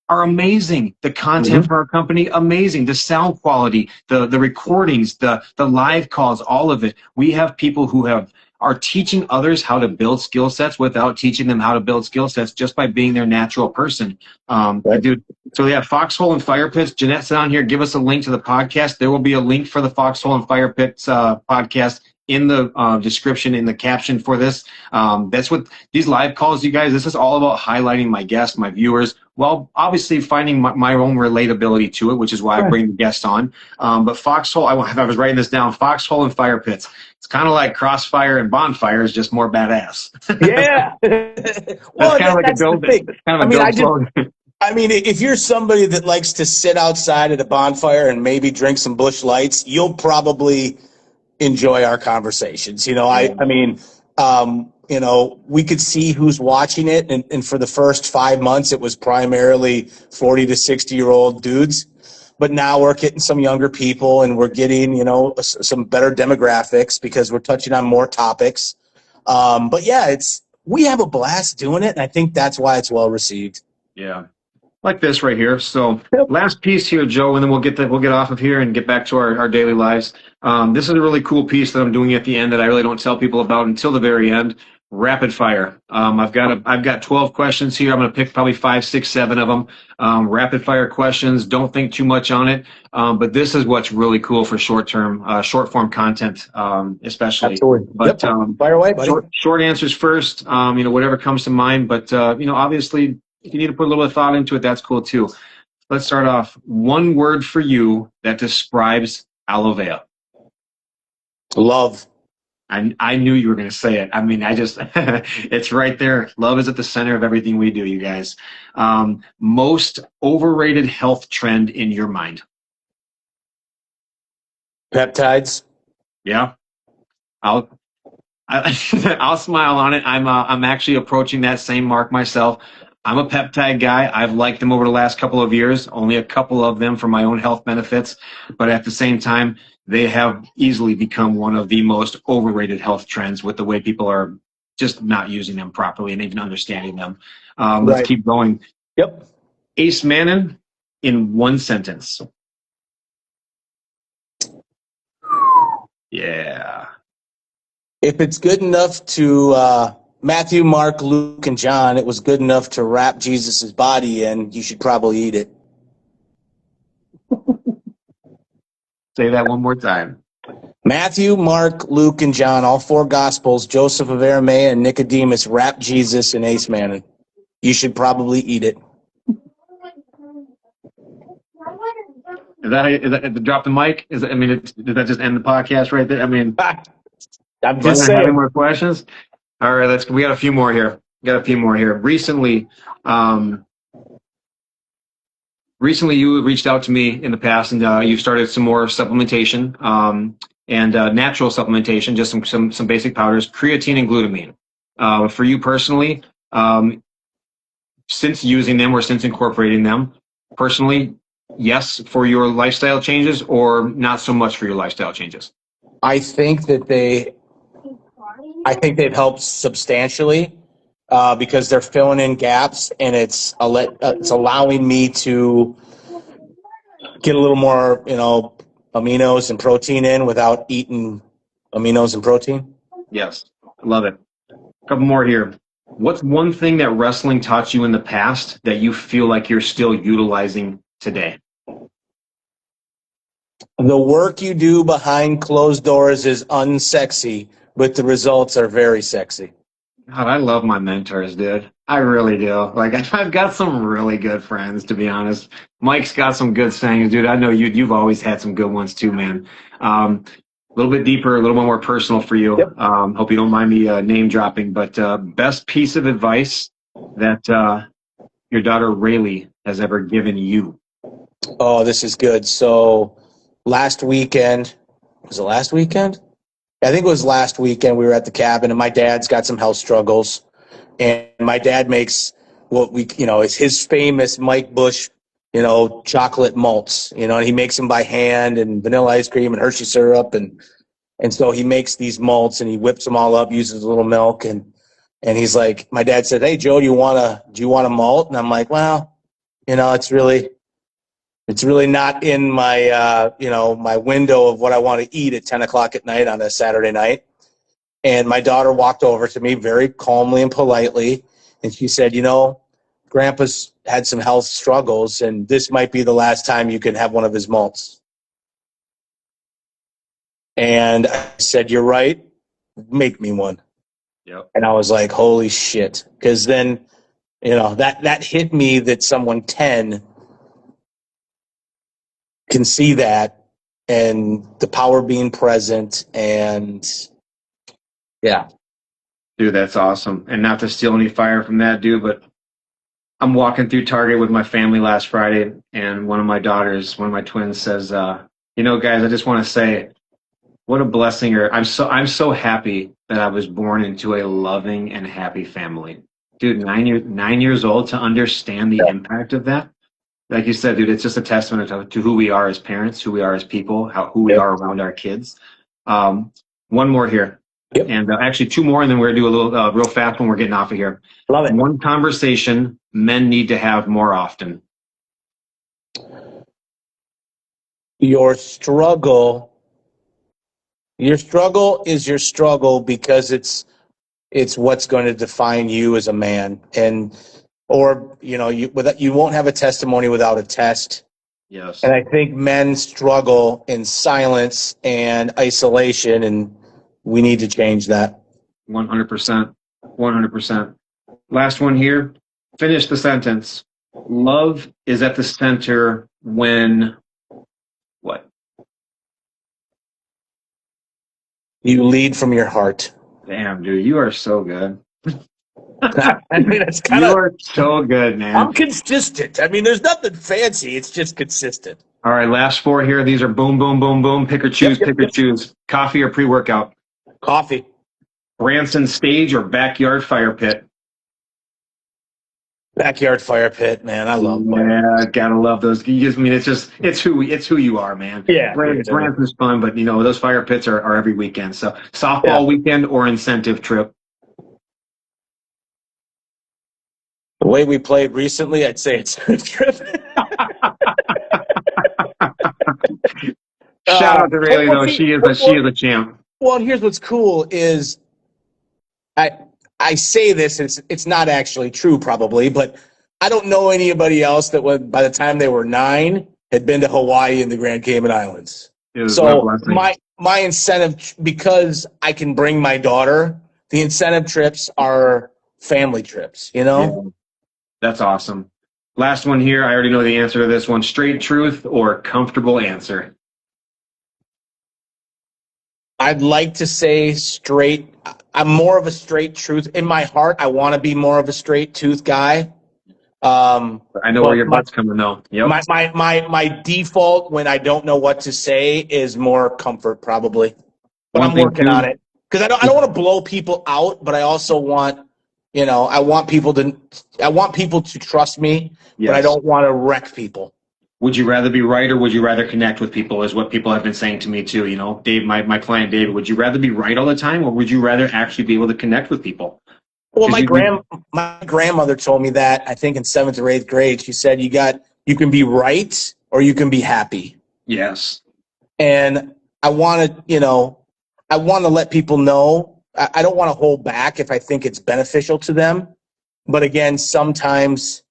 are amazing. The content for our company, amazing. The sound quality, the recordings, the live calls, all of it. We have people who are teaching others how to build skill sets without teaching them how to build skill sets, just by being their natural person. Dude. So yeah, Foxhole and Firepits. Jeanette's on here. Give us a link to the podcast. There will be a link for the Foxhole and Firepits podcast in the description, in the caption for this. That's what these live calls, you guys, this is all about highlighting my guests, my viewers, Well, obviously finding my own relatability to it, which is why I bring the guest on. But Foxhole, I was writing this down, Foxhole and Firepits. It's kind of like Crossfire and Bonfires, just more badass. Yeah. That's Well, kind of like a that's the build, thing. kind I of a mean, build slogan. I mean, if you're somebody that likes to sit outside at a bonfire and maybe drink some Busch Lights, you'll probably enjoy our conversations. I mean, we could see who's watching it. And for the first 5 months, it was primarily 40 to 60-year-old dudes. But now we're getting some younger people and we're getting, some better demographics because we're touching on more topics. But yeah, we have a blast doing it. And I think that's why it's well received. Yeah. Like this right here. So Yep. last piece here, Joe, and then we'll get off of here and get back to our daily lives. This is a really cool piece that I'm doing at the end that I really don't tell people about until the very end. Rapid fire. I've got 12 questions here. I'm going to pick probably 5, 6, 7 of them. Rapid fire questions. Don't think too much on it. But this is what's really cool for short form content, especially. Absolutely. But fire away, buddy. Short answers first. Whatever comes to mind. But obviously, if you need to put a little bit of thought into it, that's cool too. Let's start off. One word for you that describes Alovéa. Love. I knew you were going to say it. I mean, it's right there. Love is at the center of everything we do, you guys. Most overrated health trend in your mind? Peptides. Yeah. I'll smile on it. I'm actually approaching that same mark myself. I'm a peptide guy. I've liked them over the last couple of years, only a couple of them for my own health benefits. But at the same time, they have easily become one of the most overrated health trends with the way people are just not using them properly and even understanding them. Let's keep going. Yep. Acemannan in one sentence. Yeah. If it's good enough to Matthew, Mark, Luke, and John, it was good enough to wrap Jesus' body in, you should probably eat it. Say that one more time. Matthew, Mark, Luke, and John, all 4 Gospels, Joseph of Arimathea and Nicodemus wrapped Jesus in Acemannan. You should probably eat it. Is that drop the mic? Did that just end the podcast right there? I mean, I'm just saying. Any more questions? All right, we got a few more here. Recently, you reached out to me in the past, and you've started some more supplementation and natural supplementation, just some basic powders, creatine and glutamine. For you personally, since using them or since incorporating them, personally, yes for your lifestyle changes, or not so much for your lifestyle changes? I think they've helped substantially. Because they're filling in gaps, and it's allowing me to get a little more, aminos and protein in without eating aminos and protein. Yes, I love it. A couple more here. What's one thing that wrestling taught you in the past that you feel like you're still utilizing today? The work you do behind closed doors is unsexy, but the results are very sexy. God, I love my mentors, dude. I really do. Like, I've got some really good friends, to be honest. Mike's got some good sayings, dude. I know you've always had some good ones too, man. A little bit deeper, a little bit more personal for you. Yep. Hope you don't mind me name dropping, but best piece of advice that your daughter Rayleigh has ever given you? Oh, this is good. So last weekend, was it last weekend? I think it was last weekend. We were at the cabin, and my dad's got some health struggles. And my dad makes is his famous Mike Busch, chocolate malts, and he makes them by hand, and vanilla ice cream and Hershey syrup. And so he makes these malts and he whips them all up, uses a little milk. And he's like, my dad said, "Hey, Joe, do you want a malt?" And I'm like, well, it's really not in my, my window of what I want to eat at 10 o'clock at night on a Saturday night. And my daughter walked over to me very calmly and politely, and she said, Grandpa's had some health struggles, and this might be the last time you can have one of his malts. And I said, "You're right. Make me one." Yep. And I was like, holy shit. Because then that hit me that someone 10 can see that, and the power being present, and yeah. Dude, that's awesome. And not to steal any fire from that, dude, but I'm walking through Target with my family last Friday, and one of my twins says, guys, I just want to say what a blessing, or I'm so happy that I was born into a loving and happy family. Dude, 9 years old, to understand the impact of that. Like you said, dude, it's just a testament to who we are as parents, who we are as people, who we are around our kids. One more here. Yep. And actually two more, and then we're going to do a little real fast when we're getting off of here. Love it. One conversation men need to have more often. Your struggle is your struggle because it's what's going to define you as a man. You won't have a testimony without a test. Yes. And I think men struggle in silence and isolation, and we need to change that. 100%. 100%. Last one here. Finish the sentence. Love is at the center when what? You lead from your heart. Damn, dude, you are so good. I mean, it's kind You of. are so good, man. I'm consistent. I mean, there's nothing fancy. It's just consistent. All right, last four here. These are boom, boom, boom, boom. Pick or choose, pick or choose. Coffee or pre-workout? Coffee. Branson stage or backyard fire pit? Backyard fire pit, man. I love fire. Yeah, gotta love those. It's who you are, man. Yeah. Branson's fun, but those fire pits are every weekend. So softball weekend or incentive trip? The way we played recently, I'd say it's a trip. Shout out to Rayleigh, though. She is a champ. Well, and here's what's cool is I say this, it's not actually true probably, but I don't know anybody else that by the time they were 9 had been to Hawaii and the Grand Cayman Islands. So my incentive, because I can bring my daughter, the incentive trips are family trips, Yeah. That's awesome. Last one here. I already know the answer to this one. Straight truth or comfortable answer? I'd like to say straight. I'm more of a straight truth. In my heart, I want to be more of a straight tooth guy. I know where your butt's coming, though. Yep. My default when I don't know what to say is more comfort, probably. But I'm working on it. Because I don't want to blow people out, but I also want, I want people to trust me, but I don't want to wreck people. Would you rather be right or would you rather connect with people, is what people have been saying to me too. Dave, my client David, would you rather be right all the time or would you rather actually be able to connect with people? Well, my grandmother told me that, I think in 7th or 8th grade. She said you can be right or you can be happy. Yes. And I want to let people know. I don't want to hold back if I think it's beneficial to them. But again, sometimes,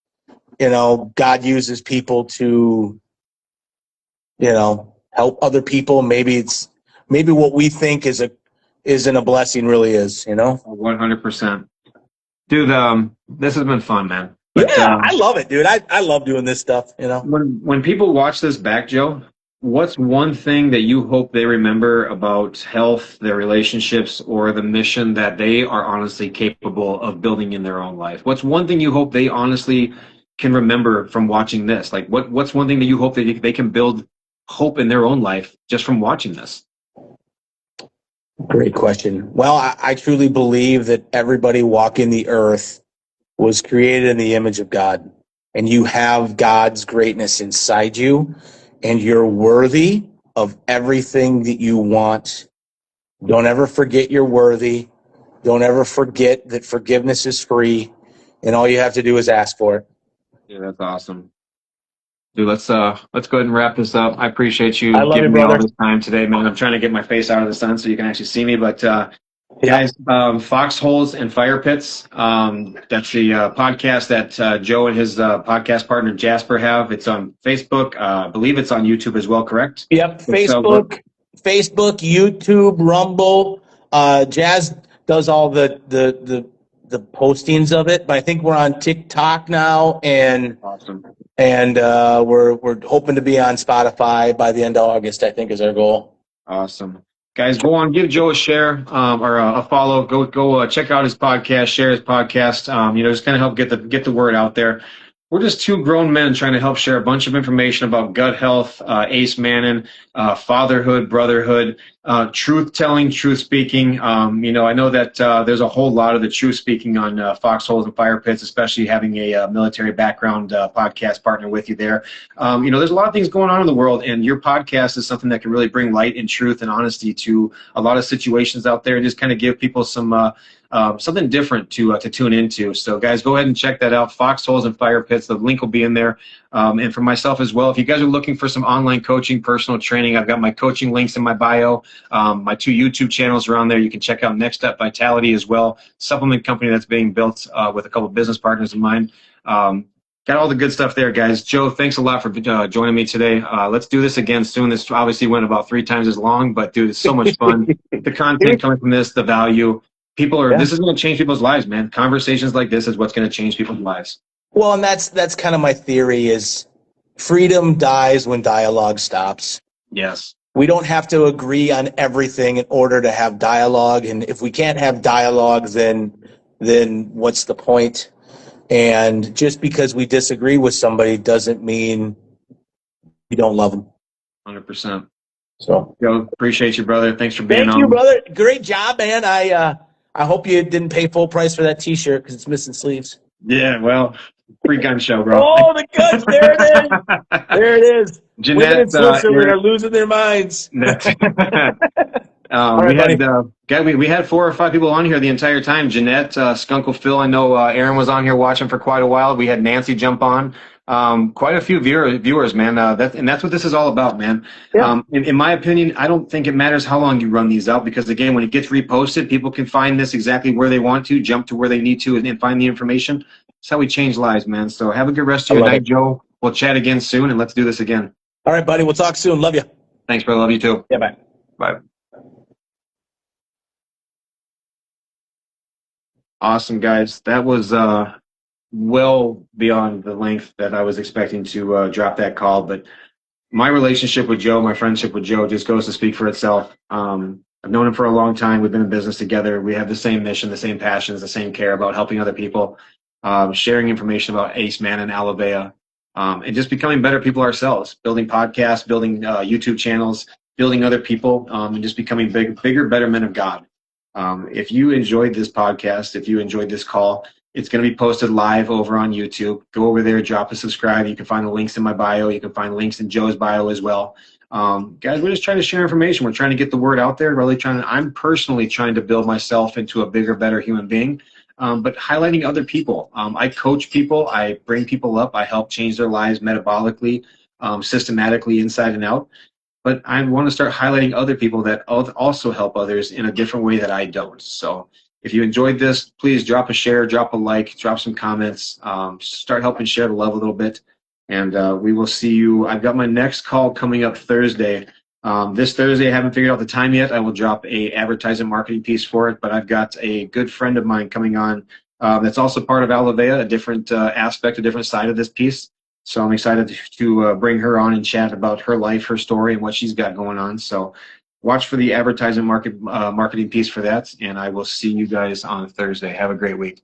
God uses people to, help other people. Maybe what we think isn't a blessing really is, 100%. Dude, this has been fun, man. But, I love it, dude. I love doing this stuff, When people watch this back, Joe, what's one thing that you hope they remember about health, their relationships, or the mission that they are honestly capable of building in their own life? What's one thing you hope they honestly can remember from watching this? Like, what's one thing that you hope that they can build hope in their own life just from watching this? Great question. Well, I truly believe that everybody walking the earth was created in the image of God, and you have God's greatness inside you, and you're worthy of everything that you want. Don't ever forget you're worthy. Don't ever forget that forgiveness is free, and all you have to do is ask for it. Yeah, that's awesome. Dude, let's go ahead and wrap this up. I appreciate you giving me all this time today, man. I'm trying to get my face out of the sun so you can actually see me. But guys, Foxholes and Firepits, that's the podcast that Joe and his podcast partner Jasper have. It's on Facebook. I believe it's on YouTube as well, correct? Yep, Facebook, YouTube, Rumble. Jazz does all the the postings of it, but I think we're on TikTok now, and Awesome. we're hoping to be on Spotify by the end of August, I think is our goal. Awesome. Guys, go on, give Joe a share or a follow. Go check out his podcast, share his podcast. Just kind of help get the word out there. We're just two grown men trying to help share a bunch of information about gut health, Acemannan, fatherhood, brotherhood, truth telling, truth speaking. I know that there's a whole lot of the truth speaking on Foxholes and Firepits, especially having a military background podcast partner with you there. There's a lot of things going on in the world, and your podcast is something that can really bring light and truth and honesty to a lot of situations out there, and just kind of give people some something different to tune into. So, guys, go ahead and check that out. Foxholes and Firepits. The link will be in there. And for myself as well, if you guys are looking for some online coaching, personal training, I've got my coaching links in my bio. My 2 YouTube channels are on there. You can check out Next Step Vitality as well, supplement company that's being built with a couple of business partners of mine. Got all the good stuff there, guys. Joe, thanks a lot for joining me today. Let's do this again soon. This obviously went about 3 times as long, but dude, it's so much fun. The content coming from this, the value. This is going to change people's lives, man. Conversations like this is what's going to change people's lives. Well, and that's kind of my theory is freedom dies when dialogue stops. Yes. We don't have to agree on everything in order to have dialogue. And if we can't have dialogue, then what's the point? And just because we disagree with somebody doesn't mean we don't love them. 100%. So, Joe, appreciate you, brother. Thanks for being on. Thank you, brother. Great job, man. I hope you didn't pay full price for that T-shirt because it's missing sleeves. Yeah, well, free gun show, bro. Oh, the guns! There it is. There it is. Jeanette, Women in Switzerland are losing their minds. we had 4 or 5 people on here the entire time. Jeanette, Skunkle Phil. I know Aaron was on here watching for quite a while. We had Nancy jump on. Quite a few viewers, man. That's what this is all about, man. Yeah. In my opinion, I don't think it matters how long you run these out, because again, when it gets reposted, people can find this exactly where they want to, jump to where they need to, and find the information. That's how we change lives, man. So have a good rest of your night, Joe. We'll chat again soon, and let's do this again. All right, buddy. We'll talk soon. Love you. Thanks, brother. Love you too. Yeah, bye. Bye. Awesome, guys. That was well beyond the length that I was expecting to drop that call. But my relationship with Joe, my friendship with Joe, just goes to speak for itself. I've known him for a long time. We've been in business together. We have the same mission, the same passions, the same care about helping other people, sharing information about Acemannan and Alovéa, and just becoming better people ourselves, building podcasts, building YouTube channels, building other people, and just becoming bigger, better men of God. If you enjoyed this podcast, if you enjoyed this call, it's going to be posted live over on YouTube. Go over there, drop a subscribe. You can find the links in my bio. You can find links in Joe's bio as well. Guys, we're just trying to share information. We're trying to get the word out there. I'm personally trying to build myself into a bigger, better human being, but highlighting other people. I coach people. I bring people up. I help change their lives metabolically, systematically, inside and out. But I want to start highlighting other people that also help others in a different way that I don't. So if you enjoyed this, please drop a share, drop a like, drop some comments, start helping share the love a little bit. And we will see you. I've got my next call coming up Thursday. This Thursday, I haven't figured out the time yet. I will drop a advertising marketing piece for it. But I've got a good friend of mine coming on that's also part of Alovéa, a different aspect, a different side of this piece. So I'm excited to bring her on and chat about her life, her story, and what she's got going on. So watch for the advertising marketing piece for that, and I will see you guys on Thursday. Have a great week.